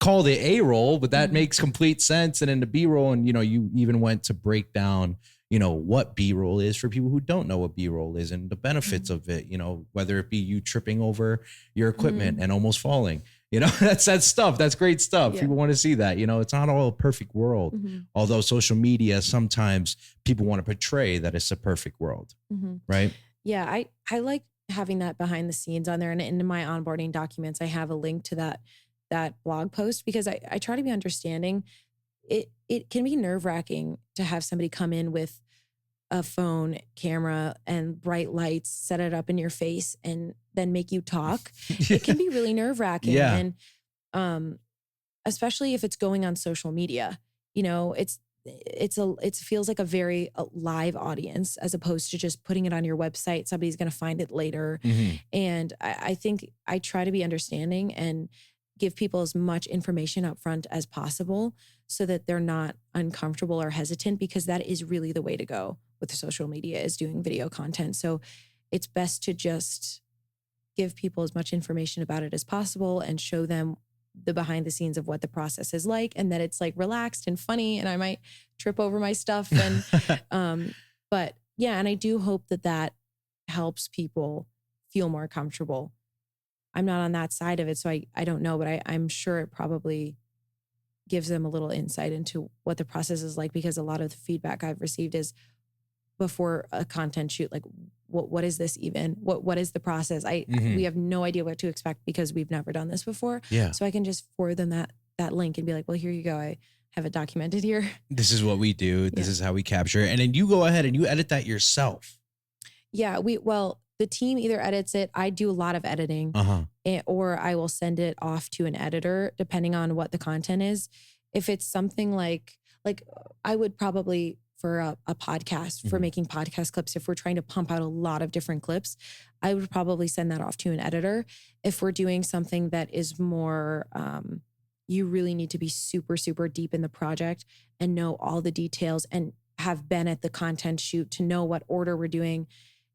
called it A-roll, but that makes complete sense. And then the B-roll, and you even went to break down, what B-roll is for people who don't know what B-roll is and the benefits of it, whether it be you tripping over your equipment and almost falling, that's stuff. That's great stuff. Yeah. People want to see that, it's not all a perfect world. Although social media, sometimes people want to portray that it's a perfect world. Right. Yeah. I like having that behind the scenes on there. And in my onboarding documents, I have a link to that blog post because I try to be understanding. It can be nerve-wracking to have somebody come in with a phone camera and bright lights, set it up in your face and then make you talk. It can be really nerve-wracking. Yeah. And especially if it's going on social media, it feels like a very live audience as opposed to just putting it on your website. Somebody's going to find it later. And I think I try to be understanding and give people as much information up front as possible so that they're not uncomfortable or hesitant, because that is really the way to go with social media, is doing video content. So it's best to just give people as much information about it as possible and show them the behind the scenes of what the process is like, and that it's like relaxed and funny, and I might trip over my stuff. And, but yeah, and I do hope that helps people feel more comfortable. I'm not on that side of it, so I don't know, but I'm sure it probably gives them a little insight into what the process is like, because a lot of the feedback I've received is before a content shoot, like, what is this even? What is the process? We have no idea what to expect because we've never done this before. Yeah. So I can just forward them that link and be like, well, here you go. I have it documented here. This is what we do. This is how we capture it. And then you go ahead and you edit that yourself. Yeah, the team either edits it. I do a lot of editing, or I will send it off to an editor depending on what the content is. If it's something like I would probably, for a podcast, for making podcast clips, if we're trying to pump out a lot of different clips, I would probably send that off to an editor. If we're doing something that is more, you really need to be super, super deep in the project and know all the details and have been at the content shoot to know what order we're doing.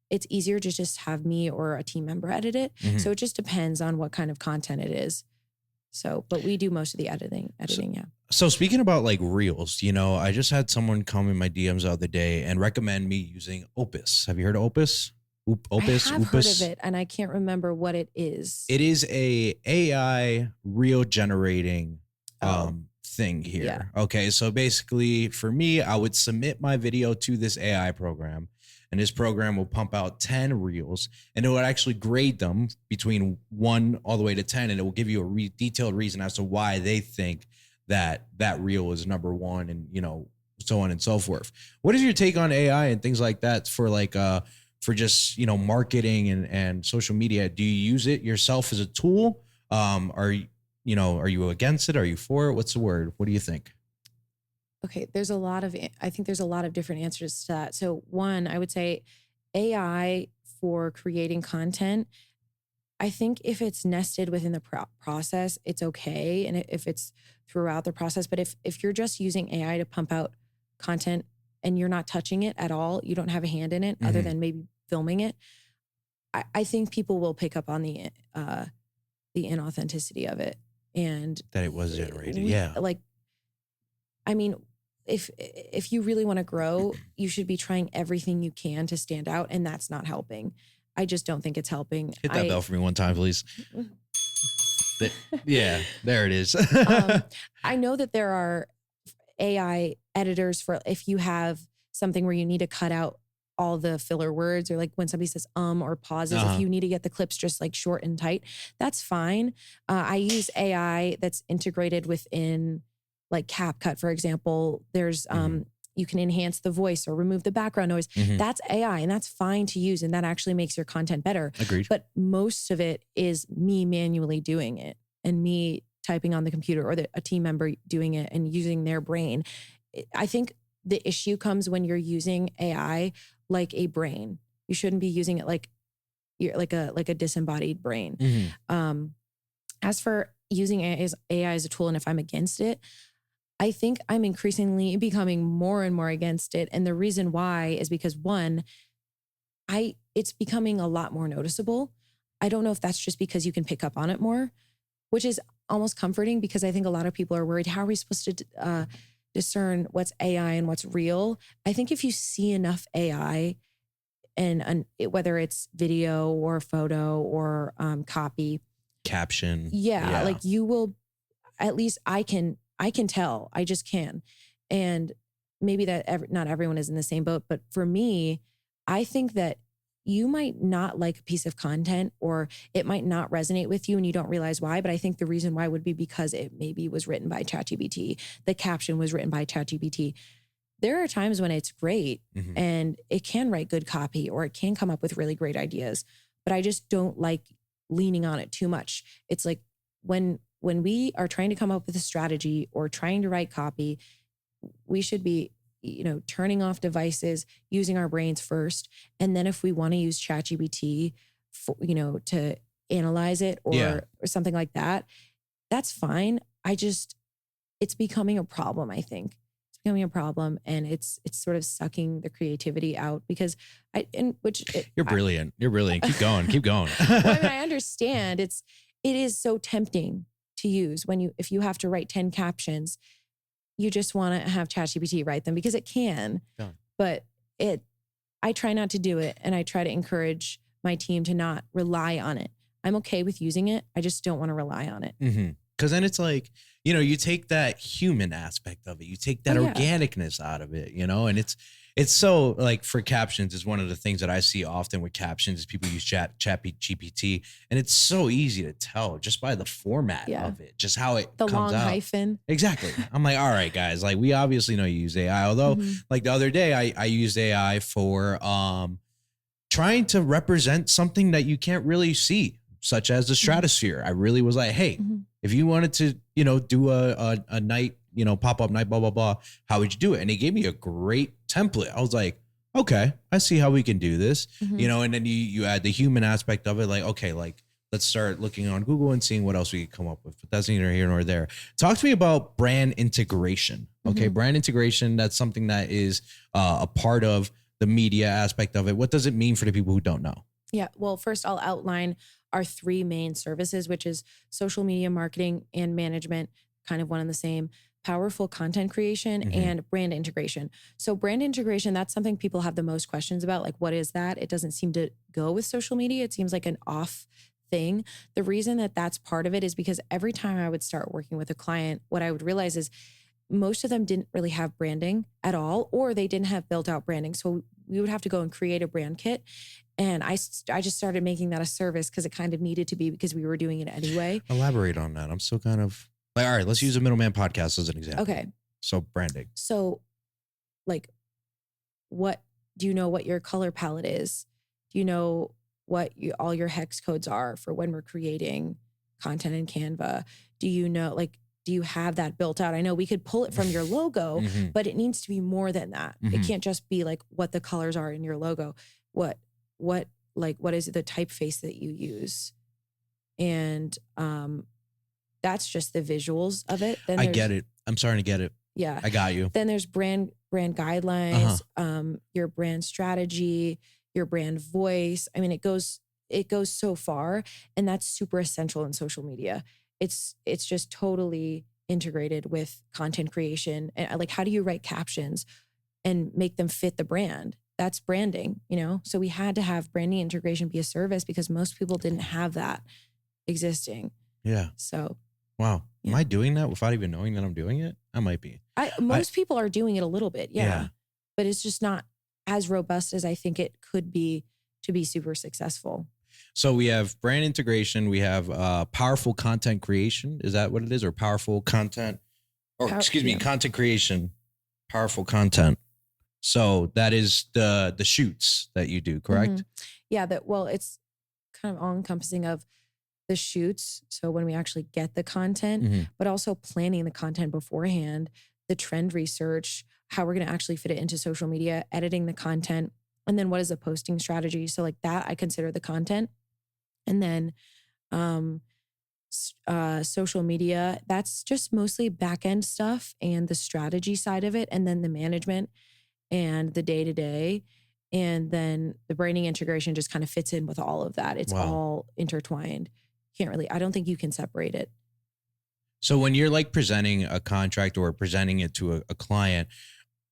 It's easier to just have me or a team member edit it. So it just depends on what kind of content it is. So, but we do most of the editing, yeah. So speaking about like reels, I just had someone come in my DMs the other day and recommend me using Opus. Have you heard of Opus? I have heard of it, and I can't remember what it is. It is a AI reel generating thing here. Yeah. Okay, so basically for me, I would submit my video to this AI program. and this program will pump out 10 reels, and it will actually grade them between 1 all the way to 10, and it will give you a detailed reason as to why they think that reel is number one, and so on and so forth. What is your take on AI and things like that for for just marketing and social media? Do you use it yourself as a tool? Are you against it? Are you for it? What's the word? What do you think? Okay, I think there's a lot of different answers to that. So one, I would say AI for creating content. I think if it's nested within the process, it's okay. And if it's throughout the process, but if you're just using AI to pump out content and you're not touching it at all, you don't have a hand in it other than maybe filming it, I think people will pick up on the inauthenticity of it. And that it was generated. Yeah. I mean, if you really want to grow, you should be trying everything you can to stand out. And that's not helping. I just don't think it's helping. Hit that bell for me one time, please. Yeah, there it is. I know that there are AI editors for if you have something where you need to cut out all the filler words, or like when somebody says or pauses, if you need to get the clips just like short and tight, that's fine. I use AI that's integrated within like CapCut, for example. There's you can enhance the voice or remove the background noise. That's AI, and that's fine to use, and that actually makes your content better. Agreed. But most of it is me manually doing it and me typing on the computer, or a team member doing it and using their brain. I think the issue comes when you're using AI like a brain. You shouldn't be using it like you're like a disembodied brain. As for using AI as a tool, and if I'm against it, I think I'm increasingly becoming more and more against it. And the reason why is because one, it's becoming a lot more noticeable. I don't know if that's just because you can pick up on it more, which is almost comforting, because I think a lot of people are worried, how are we supposed to discern what's AI and what's real? I think if you see enough AI and whether it's video or photo or copy, caption. Yeah, like you will, at least I can tell. I just can. And maybe that not everyone is in the same boat, but for me, I think that you might not like a piece of content, or it might not resonate with you and you don't realize why. But I think the reason why would be because it maybe was written by ChatGPT. The caption was written by ChatGPT. There are times when it's great and it can write good copy, or it can come up with really great ideas, but I just don't like leaning on it too much. It's like when we are trying to come up with a strategy or trying to write copy, we should be, turning off devices, using our brains first. And then if we want to use ChatGPT for, to analyze it or something like that, that's fine. It's becoming a problem, I think. It's becoming a problem, and it's sort of sucking the creativity out, because you're brilliant. You're brilliant. Keep going. Keep going. Well, I mean, I understand it is so tempting to use if you have to write 10 captions, you just want to have ChatGPT write them because it can. Yeah. But I try not to do it, and I try to encourage my team to not rely on it. I'm okay with using it. I just don't want to rely on it. Because then it's like, you take that human aspect of it. You take that organicness out of it, and it's so like for captions is one of the things that I see often with captions is people use ChatGPT, and it's so easy to tell just by the format of it, just how it comes long out. hyphen. Exactly. I'm like, all right, guys, like we obviously know you use AI. Although like the other day I used AI for trying to represent something that you can't really see, such as the stratosphere. I really was like, hey, if you wanted to, do a night, pop-up night, blah, blah, blah, how would you do it? And he gave me a great template. I was like, okay, I see how we can do this, and then you add the human aspect of it. Like, okay, like let's start looking on Google and seeing what else we could come up with. But that's neither here nor there. Talk to me about brand integration. Okay. Brand integration. That's something that is a part of the media aspect of it. What does it mean for the people who don't know? Yeah. Well, first I'll outline our three main services, which is social media marketing and management, kind of one and the same, powerful content creation, and brand integration. So brand integration, that's something people have the most questions about. Like, what is that? It doesn't seem to go with social media. It seems like an off thing. The reason that that's part of it is because every time I would start working with a client, what I would realize is most of them didn't really have branding at all, or they didn't have built out branding. So we would have to go and create a brand kit. And I just started making that a service because it kind of needed to be, because we were doing it anyway. Elaborate on that. I'm still kind of like, all right, let's use a Middleman Podcast as an example. Okay. So branding. So like, what do you know what your color palette is? Do you know what all your hex codes are for when we're creating content in Canva? Do you know, like, do you have that built out? I know we could pull it from your logo, but it needs to be more than that. It can't just be like what the colors are in your logo. What is the typeface that you use? And that's just the visuals of it. Then I get it. I'm starting to get it. Yeah. I got you. Then there's brand guidelines, your brand strategy, your brand voice. I mean, it goes so far, and that's super essential in social media. It's just totally integrated with content creation. And like, how do you write captions and make them fit the brand? That's branding, you know? So we had to have branding integration be a service because most people didn't have that existing. Yeah. So. Wow. Yeah. Am I doing that without even knowing that I'm doing it? I might be. Most people are doing it a little bit. Yeah. But it's just not as robust as I think it could be to be super successful. So we have brand integration. We have powerful content creation. Is that what it is? Or powerful content? Or content creation, powerful content. So that is the shoots that you do, correct? Yeah. It's kind of all encompassing of the shoots. So when we actually get the content, but also planning the content beforehand, the trend research, how we're going to actually fit it into social media, editing the content, and then what is the posting strategy? So like that, I consider the content. And then social media, that's just mostly back end stuff and the strategy side of it. And then the management and the day-to-day. And then the branding integration just kind of fits in with all of that. It's all intertwined. I don't think you can separate it. So when you're like presenting a contract or presenting it to a client,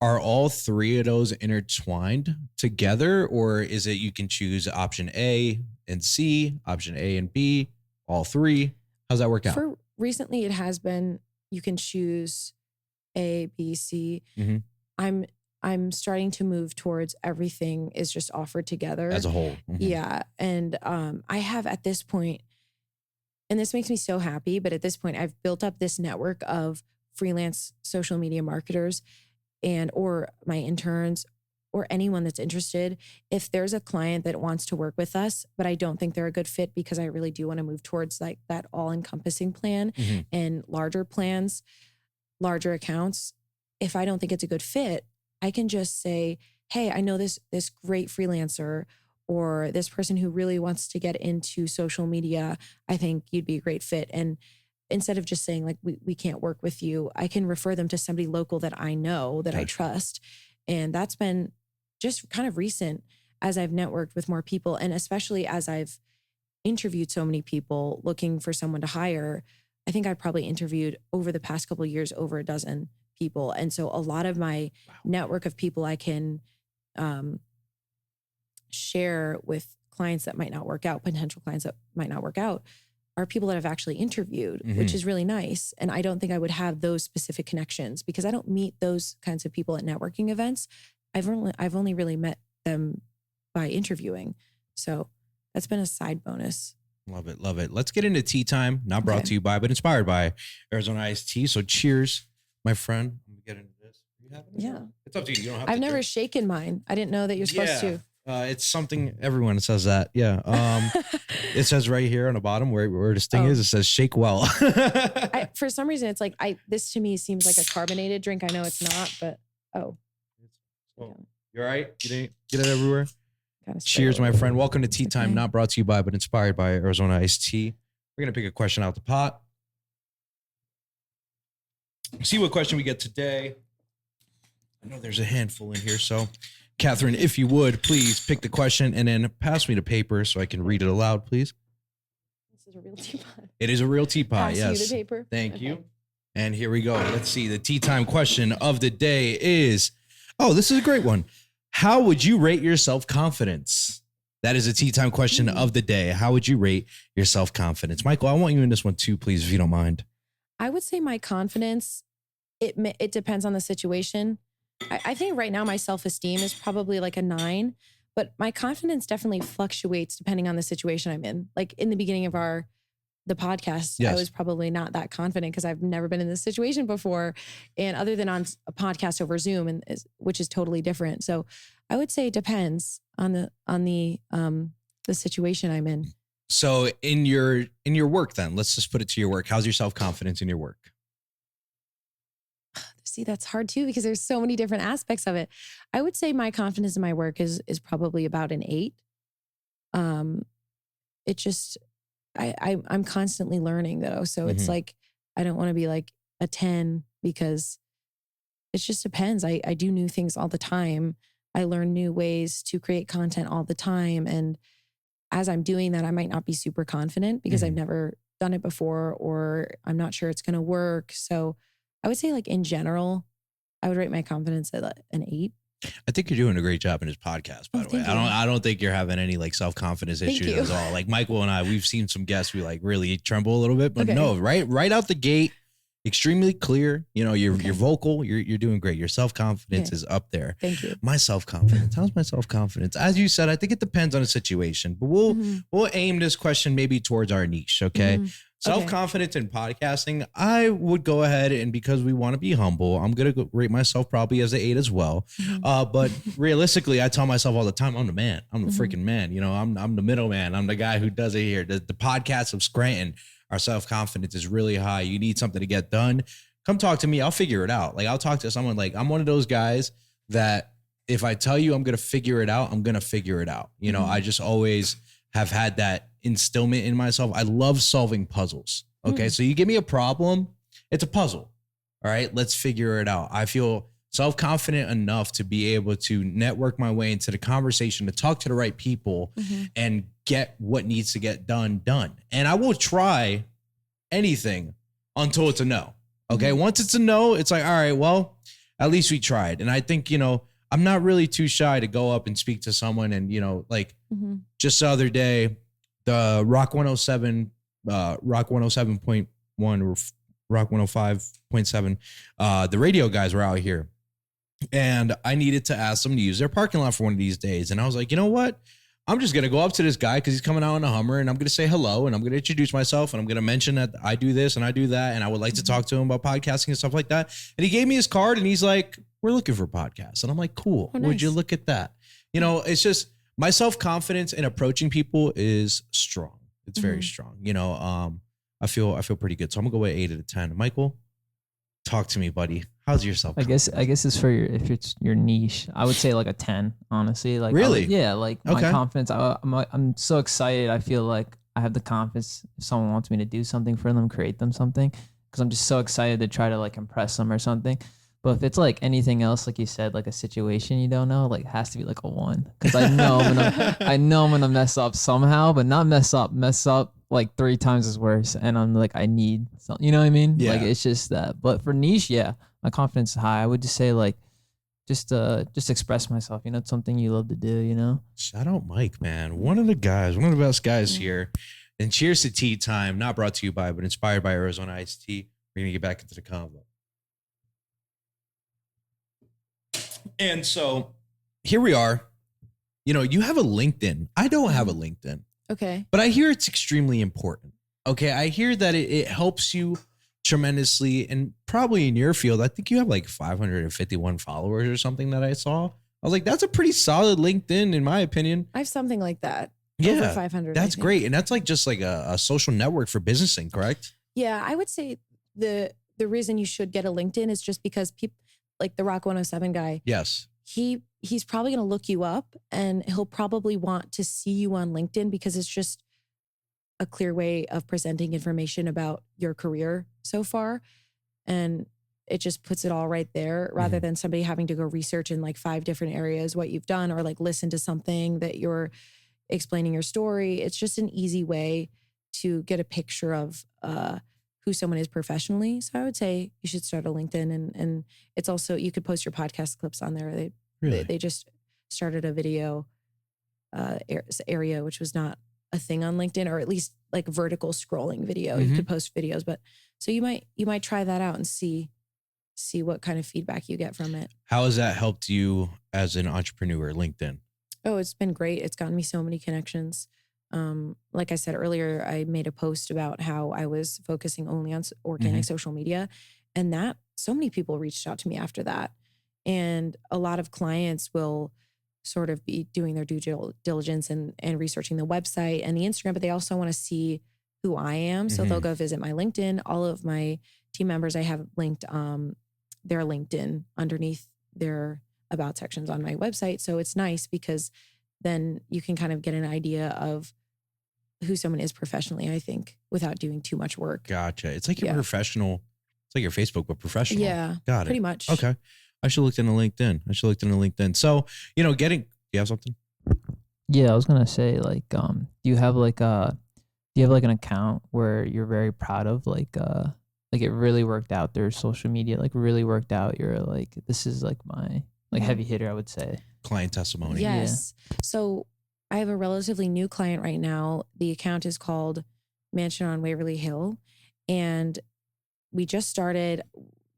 are all three of those intertwined together? Or is it you can choose option A and C, option A and B, all three? How's that work out? For recently, it has been, you can choose A, B, C. I'm starting to move towards everything is just offered together. As a whole. Yeah. And I have at this point, and this makes me so happy, but at this point, I've built up this network of freelance social media marketers or my interns or anyone that's interested. If there's a client that wants to work with us, but I don't think they're a good fit because I really do want to move towards like that all-encompassing plan and larger plans, larger accounts. If I don't think it's a good fit, I can just say, hey, I know this great freelancer or this person who really wants to get into social media. I think you'd be a great fit. And instead of just saying like, we can't work with you, I can refer them to somebody local that I know, that I trust. And that's been just kind of recent as I've networked with more people. And especially as I've interviewed so many people looking for someone to hire, I think I probably interviewed over the past couple of years, over a dozen people. And so a lot of my network of people I can share with clients that might not work out, potential clients that might not work out, are people that I've actually interviewed, which is really nice. And I don't think I would have those specific connections because I don't meet those kinds of people at networking events. I've only really met them by interviewing. So that's been a side bonus. Love it. Love it. Let's get into tea time. Not brought to you by, but inspired by Arizona Iced Tea. So cheers, my friend. Let me get into this. You have it? Yeah. It's up to you. You don't have I've never shaken mine. I didn't know that you're supposed to. It's something everyone says that. Yeah. It says right here on the bottom where this thing is, it says shake well. For some reason, it's like, this to me seems like a carbonated drink. I know it's not, but You're right. You didn't get it everywhere. Cheers, my friend. Welcome to Tea Time, not brought to you by, but inspired by Arizona Iced Tea. We're going to pick a question out the pot. See what question we get today. I know there's a handful in here, so Catherine, if you would, please pick the question and then pass me the paper so I can read it aloud, please. This is a real teapot. It is a real teapot, pass yes. You the paper. Thank you. And here we go. Let's see. The Tea Time question of the day is, this is a great one. How would you rate your self-confidence? That is a Tea Time question of the day. How would you rate your self-confidence? Michael, I want you in this one too, please, if you don't mind. I would say my confidence it depends on the situation. I think right now my self-esteem is probably like a 9, but my confidence definitely fluctuates depending on the situation I'm in. Like in the beginning of the podcast, Yes. I was probably not that confident because I've never been in this situation before. And other than on a podcast over Zoom, which is totally different. So I would say it depends on the situation I'm in. So in your work then, let's just put it to your work. How's your self-confidence in your work? See, that's hard too, because there's so many different aspects of it. I would say my confidence in my work is probably about an 8. It just, I'm constantly learning though. So it's like, I don't want to be like a 10 because it just depends. I do new things all the time. I learn new ways to create content all the time. And as I'm doing that, I might not be super confident because I've never done it before, or I'm not sure it's going to work. So I would say like in general, I would rate my confidence at an 8. I think you're doing a great job in this podcast, by the way. I don't think you're having any like self-confidence issues at all. Like Michael and I, we've seen some guests we like really tremble a little bit, but no, right out the gate, extremely clear. You know, you're vocal, you're doing great. Your self-confidence is up there. Thank you. My self-confidence. How's my self-confidence? As you said, I think it depends on the situation, but we'll aim this question maybe towards our niche, okay? Self-confidence in podcasting, I would go ahead and because we want to be humble, I'm going to rate myself probably as an 8 as well. But realistically, I tell myself all the time, I'm the man. I'm the freaking man. You know, I'm the middleman. I'm the guy who does it here. The podcast of Scranton, our self-confidence is really high. You need something to get done. Come talk to me. I'll figure it out. Like I'll talk to someone. Like I'm one of those guys that if I tell you I'm going to figure it out, I'm going to figure it out. You know, I just always have had that instillment in myself. I love solving puzzles. Okay. So you give me a problem, it's a puzzle. All right. Let's figure it out. I feel self-confident enough to be able to network my way into the conversation, to talk to the right people and get what needs to get done. And I will try anything until it's a no. Okay. Once it's a no, it's like, all right, well, at least we tried. And I think, you know, I'm not really too shy to go up and speak to someone. And, you know, like just the other day, the Rock 107, Rock 107.1 or Rock 105.7, the radio guys were out here and I needed to ask them to use their parking lot for one of these days. And I was like, you know what? I'm just going to go up to this guy because he's coming out in a Hummer and I'm going to say hello and I'm going to introduce myself and I'm going to mention that I do this and I do that. And I would like to talk to him about podcasting and stuff like that. And he gave me his card and he's like, we're looking for podcasts. And I'm like, cool. Oh, nice. Would you look at that? You know, it's just my self-confidence in approaching people is strong. It's very strong. You know, I feel pretty good. So I'm gonna go with 8 out of 10. Michael, talk to me, buddy. How's your self-confidence? I guess it's for if it's your niche. I would say like a 10, honestly. Like really? Like my confidence. I'm so excited. I feel like I have the confidence if someone wants me to do something for them, create them something, because I'm just so excited to try to like impress them or something. But if it's like anything else, like you said, like a situation you don't know, like it has to be like a 1, because I know I'm gonna mess up somehow, but not mess up like 3 times as worse. And I'm like, I need something, you know what I mean? Yeah. Like it's just that. But for niche, my confidence is high. I would just say like, just express myself. You know, it's something you love to do. You know. Shout out Mike, man. One of the best guys here. And cheers to Tea Time. Not brought to you by, but inspired by Arizona Iced Tea. We're gonna get back into the convo. And so here we are. You know, you have a LinkedIn. I don't have a LinkedIn. Okay. But I hear it's extremely important. Okay. I hear that it helps you tremendously. And probably in your field, I think you have like 551 followers or something that I saw. I was like, that's a pretty solid LinkedIn, in my opinion. I have something like that. Yeah. Over 500. That's great. And that's like just like a social network for businessing, correct? Yeah. I would say the reason you should get a LinkedIn is just because people like the Rock 107 guy. Yes. He's probably going to look you up and he'll probably want to see you on LinkedIn because it's just a clear way of presenting information about your career so far. And it just puts it all right there rather than somebody having to go research in like 5 different areas what you've done or like listen to something that you're explaining your story. It's just an easy way to get a picture of who someone is professionally. So I would say you should start a LinkedIn and it's also, you could post your podcast clips on there. They just started a video area, which was not a thing on LinkedIn, or at least like vertical scrolling video. You could post videos, but so you might try that out and see see what kind of feedback you get from it. How has that helped you as an entrepreneur, LinkedIn? Oh, it's been great. It's gotten me so many connections. Like I said earlier, I made a post about how I was focusing only on organic social media, and that so many people reached out to me after that. And a lot of clients will sort of be doing their due diligence and researching the website and the Instagram, but they also want to see who I am. So they'll go visit my LinkedIn. All of my team members, I have linked their LinkedIn underneath their about sections on my website. So it's nice because then you can kind of get an idea of who someone is professionally, I think, without doing too much work. Gotcha. It's like your professional, it's like your Facebook, but professional. Yeah. Got it. Pretty much. Okay. I should look into LinkedIn. So, do you have something? Yeah, I was gonna say, like, do you have like an account where you're very proud of, like it really worked out, their social media, like really worked out, you're like, this is like my heavy hitter, I would say. Client testimony. Yes. Yeah. So I have a relatively new client right now. The account is called Mansion on Waverly Hill. And we started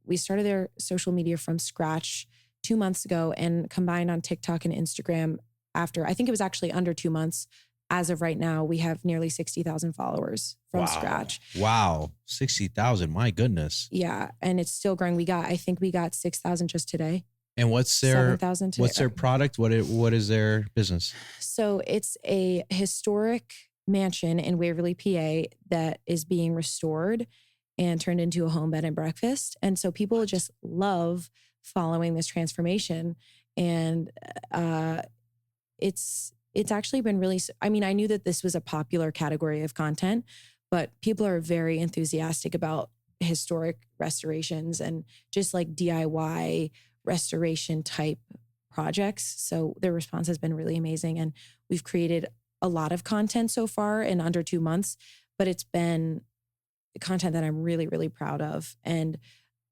their social media from scratch 2 months ago and combined on TikTok and Instagram after, I think it was actually under 2 months. As of right now, we have nearly 60,000 followers from scratch. Wow. 60,000. My goodness. Yeah. And it's still growing. I think we got 6,000 just today. And what's their 7,000 today. What's their product? What is their business? So it's a historic mansion in Waverly, PA that is being restored and turned into a home bed and breakfast. And so people just love following this transformation. And it's actually been really, I mean, I knew that this was a popular category of content, but people are very enthusiastic about historic restorations and just like DIY restoration type projects. So their response has been really amazing. And we've created a lot of content so far in under 2 months, but it's been content that I'm really, really proud of. And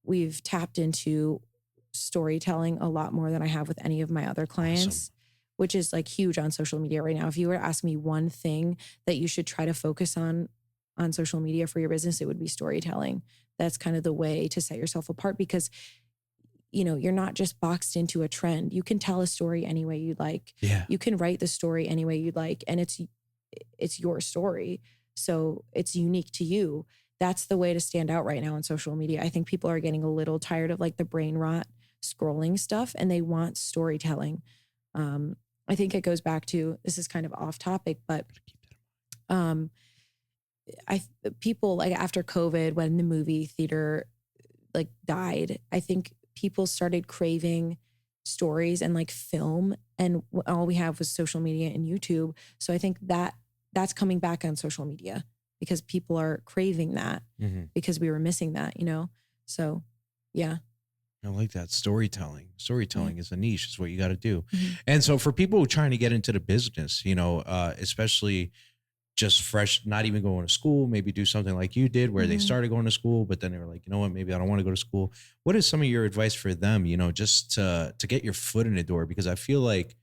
we've tapped into storytelling a lot more than I have with any of my other clients. Awesome. Which is like huge on social media right now. If you were to ask me one thing that you should try to focus on social media for your business, it would be storytelling. That's kind of the way to set yourself apart because, you're not just boxed into a trend. You can tell a story any way you'd like. Yeah. You can write the story any way you'd like. And it's your story. So it's unique to you. That's the way to stand out right now on social media. I think people are getting a little tired of like the brain rot scrolling stuff and they want storytelling. I think it goes back to, this is kind of off topic, but people like after COVID, when the movie theater like died, I think people started craving stories and like film, and all we have was social media and YouTube. So I think that's coming back on social media because people are craving that because we were missing that, So yeah. I like that. Storytelling is a niche. It's what you got to do. And so for people trying to get into the business, especially just fresh, not even going to school, maybe do something like you did where they started going to school, but then they were like, you know what, maybe I don't want to go to school. What is some of your advice for them, just to get your foot in the door? Because I feel like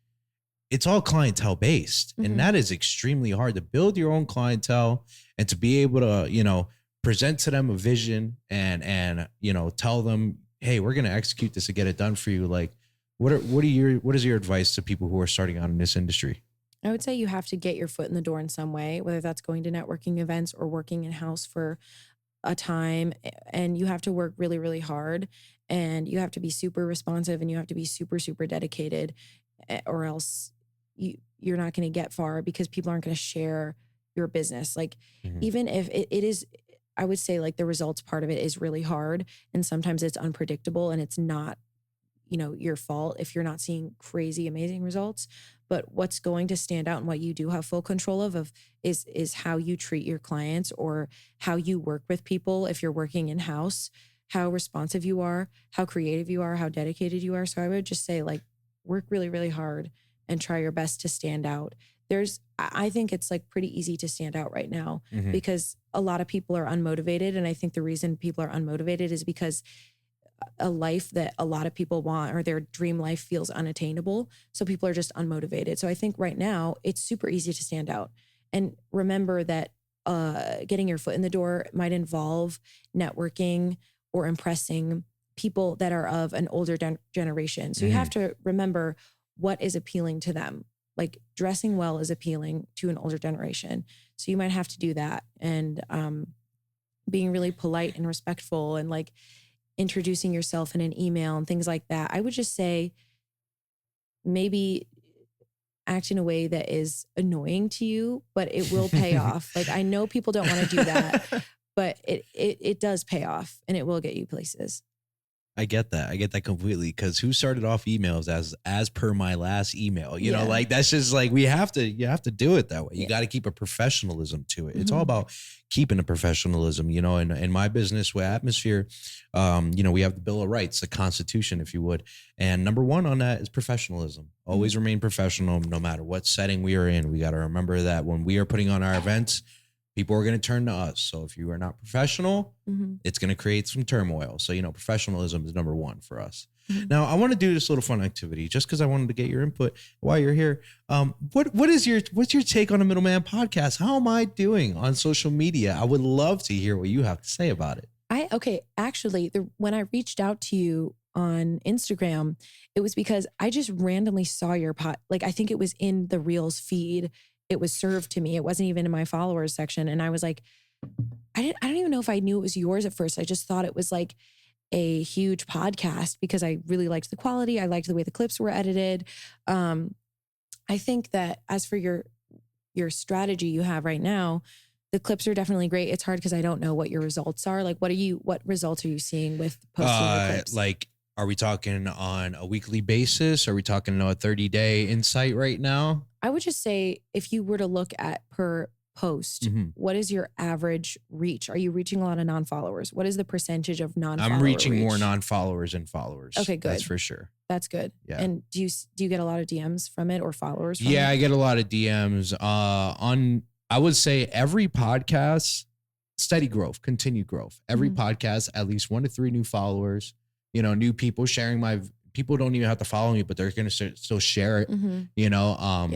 it's all clientele based and that is extremely hard to build your own clientele and to be able to, present to them a vision and tell them, hey, we're going to execute this and get it done for you. Like, what is your advice to people who are starting out in this industry? I would say you have to get your foot in the door in some way, whether that's going to networking events or working in-house for a time. And you have to work really, really hard and you have to be super responsive and you have to be super, super dedicated or else you're not going to get far because people aren't going to share your business. Like even if it is, I would say like the results part of it is really hard and sometimes it's unpredictable and it's not, your fault if you're not seeing crazy, amazing results. But what's going to stand out and what you do have full control of is how you treat your clients or how you work with people. If you're working in-house, how responsive you are, how creative you are, how dedicated you are. So I would just say like work really, really hard and try your best to stand out. I think it's like pretty easy to stand out right now because a lot of people are unmotivated. And I think the reason people are unmotivated is because a life that a lot of people want or their dream life feels unattainable. So people are just unmotivated. So I think right now it's super easy to stand out. And remember that getting your foot in the door might involve networking or impressing people that are of an older generation. So you have to remember what is appealing to them. Like dressing well is appealing to an older generation. So you might have to do that. And being really polite and respectful and like introducing yourself in an email and things like that. I would just say maybe act in a way that is annoying to you, but it will pay off. Like I know people don't want to do that, but it does pay off and it will get you places. I get that completely. Because who started off emails as per my last email? You know, like that's just like you have to do it that way. You got to keep a professionalism to it. It's all about keeping a professionalism. You know, in my business with Atmosphere, you know, we have the Bill of Rights, the Constitution, if you would. And number one on that is professionalism. Always remain professional, no matter what setting we are in. We got to remember that when we are putting on our events, people are going to turn to us. So if you are not professional, it's going to create some turmoil. So, you know, professionalism is number one for us. Now, I want to do this little fun activity just because I wanted to get your input while you're here. What's your take on the Middleman Podcast? How am I doing on social media? I would love to hear what you have to say about it. Actually, when I reached out to you on Instagram, it was because I just randomly saw your pod. Like, I think it was in the Reels feed. It was served to me. It wasn't even in my followers section. And I was like, I don't even know if I knew it was yours at first. I just thought it was like a huge podcast because I really liked the quality. I liked the way the clips were edited. I think that as for your strategy you have right now, the clips are definitely great. It's hard because I don't know what your results are. Like, what results are you seeing with posting the clips? Like, are we talking on a weekly basis? Are we talking a 30-day insight right now? I would just say if you were to look at per post, what is your average reach? Are you reaching a lot of non-followers? What is the percentage of non-followers? I'm reaching more non-followers than followers. Okay, good. That's for sure. That's good. Yeah. And do you get a lot of DMs from it or followers from it? Yeah, I get a lot of DMs. I would say every podcast, steady growth, continued growth. Every podcast, at least 1 to 3 new followers. You know, new people sharing people don't even have to follow me, but they're going to still share it, you know,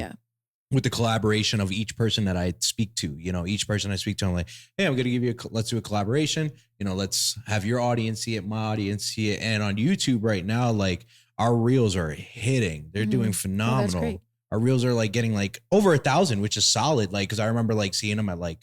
with the collaboration of each person that I speak to, you know, each person I speak to, I'm like, hey, I'm going to give you let's do a collaboration. You know, let's have your audience see it, my audience see it. And on YouTube right now, like our reels are hitting, they're doing phenomenal. Our reels are like getting like over 1,000, which is solid. Like, cause I remember like seeing them at like,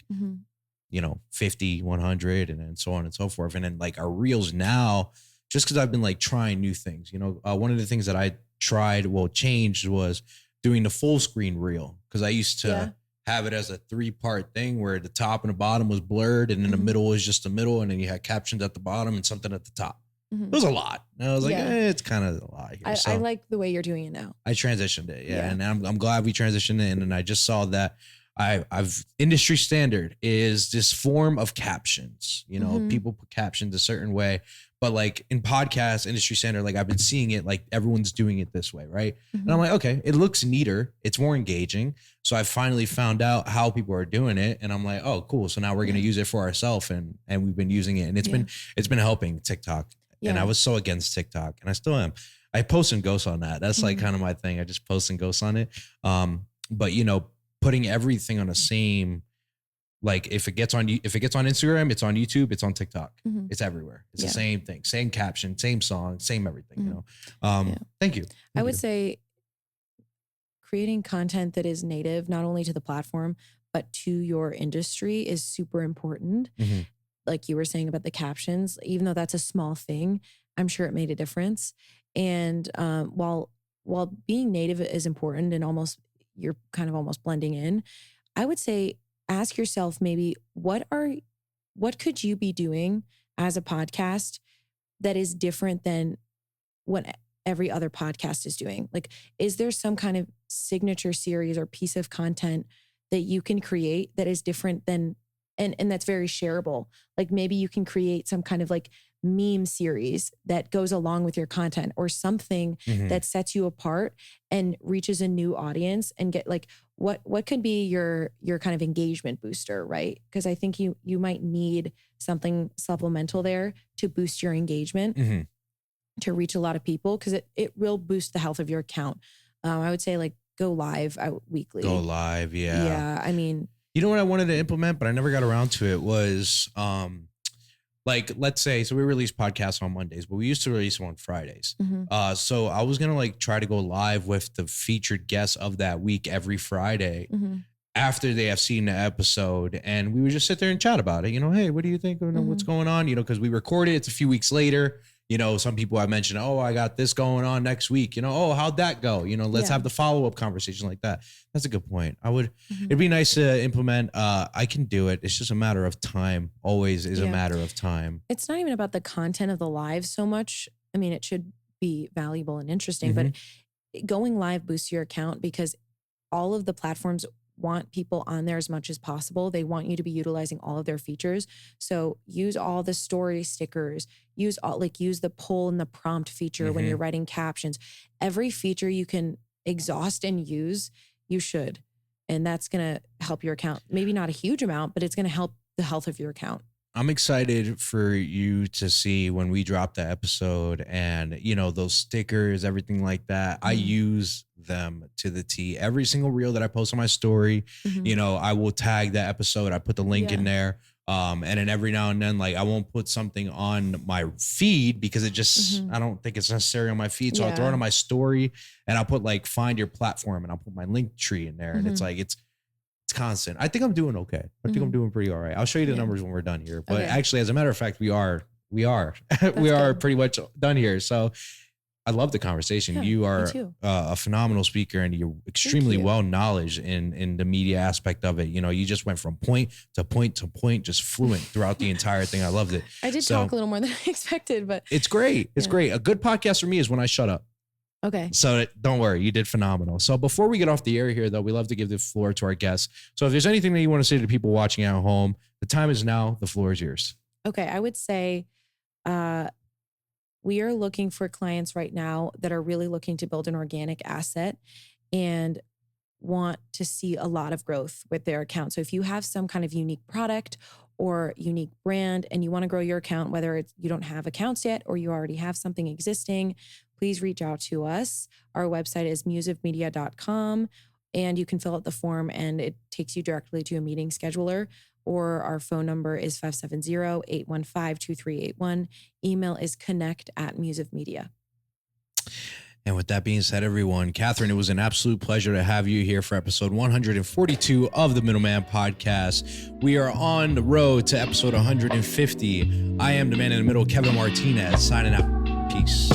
you know, 50, 100 and then so on and so forth. And then like our reels now, just because I've been like trying new things, you know, one of the things that I changed was doing the full screen reel. Cause I used to have it as a 3-part thing where the top and the bottom was blurred and then the middle was just the middle. And then you had captions at the bottom and something at the top. It was a lot. And I was like, it's kind of a lot here. I like the way you're doing it now. I transitioned it. Yeah. And I'm glad we transitioned it. And I just saw that I've industry standard is this form of captions, you know, people put captions a certain way, but like in podcast industry standard, like I've been seeing it, like everyone's doing it this way. Right. And I'm like, okay, it looks neater. It's more engaging. So I finally found out how people are doing it. And I'm like, oh, cool. So now we're going to use it for ourselves. And we've been using it and it's been helping TikTok. And I was so against TikTok and I still am. I post and ghost on that. That's like kind of my thing. I just post and ghost on it. But you know, putting everything on the same, like if it gets on Instagram, it's on YouTube, it's on TikTok, it's everywhere. It's the same thing, same caption, same song, same everything, you know? Thank you. I would say creating content that is native, not only to the platform, but to your industry is super important. Like you were saying about the captions, even though that's a small thing, I'm sure it made a difference. And while being native is important and you're kind of almost blending in, I would say ask yourself maybe what could you be doing as a podcast that is different than what every other podcast is doing? Like, is there some kind of signature series or piece of content that you can create that is different than, and that's very shareable? Like maybe you can create some kind of like meme series that goes along with your content or something that sets you apart and reaches a new audience and get like, what could be your kind of engagement booster, right? Because I think you might need something supplemental there to boost your engagement, to reach a lot of people, because it will boost the health of your account. I would say like go live weekly. Go live, yeah. Yeah, I mean, you know what I wanted to implement, but I never got around to it was like, let's say, so we release podcasts on Mondays, but we used to release them on Fridays. Mm-hmm. So I was going to like try to go live with the featured guests of that week every Friday Mm-hmm. after they have seen the episode. And we would just sit there and chat about it. You know, hey, what do you think? What's going on? You know, because we record it. It's a few weeks later. You know, some people I mentioned, oh, I got this going on next week. You know, oh, how'd that go? You know, let's have the follow-up conversation like that. That's a good point. It'd be nice to implement. I can do it. It's just a matter of time. Always is a matter of time. It's not even about the content of the live so much. I mean, it should be valuable and interesting, but going live boosts your account because all of the platforms want people on there as much as possible. They want you to be utilizing all of their features. So use all the story stickers, use the poll and the prompt feature when you're writing captions. Every feature you can exhaust and use, you should. And that's going to help your account. Maybe not a huge amount, but it's going to help the health of your account. I'm excited for you to see when we drop the episode and, you know, those stickers, everything like that. I use them to the T. Every single reel that I post on my story, you know, I will tag that episode. I put the link in there. And then every now and then, like I won't put something on my feed because it just, I don't think it's necessary on my feed. So I'll throw it on my story and I'll put like, find your platform and I'll put my link tree in there. And it's like, it's constant. I think I'm doing okay. I think I'm doing pretty all right. I'll show you the numbers when we're done here. But actually, as a matter of fact, we are pretty much done here. So I love the conversation. You are a phenomenal speaker and you're extremely well knowledge in the media aspect of it. You know, you just went from point to point to point, just fluent throughout the entire thing. I loved it. I did talk a little more than I expected, but it's great. It's great. A good podcast for me is when I shut up. Okay. So don't worry, you did phenomenal. So before we get off the air here, though, we love to give the floor to our guests. So if there's anything that you want to say to people watching at home, the time is now. The floor is yours. Okay. I would say we are looking for clients right now that are really looking to build an organic asset and want to see a lot of growth with their account. So if you have some kind of unique product or unique brand and you want to grow your account, whether it's you don't have accounts yet or you already have something existing, please reach out to us. Our website is museofmedia.com and you can fill out the form and it takes you directly to a meeting scheduler, or our phone number is 570-815-2381. Email is connect@museofmedia. And with that being said, everyone, Catherine, it was an absolute pleasure to have you here for episode 142 of the Middleman Podcast. We are on the road to episode 150. I am the man in the middle, Kevin Martinez, signing out. Peace.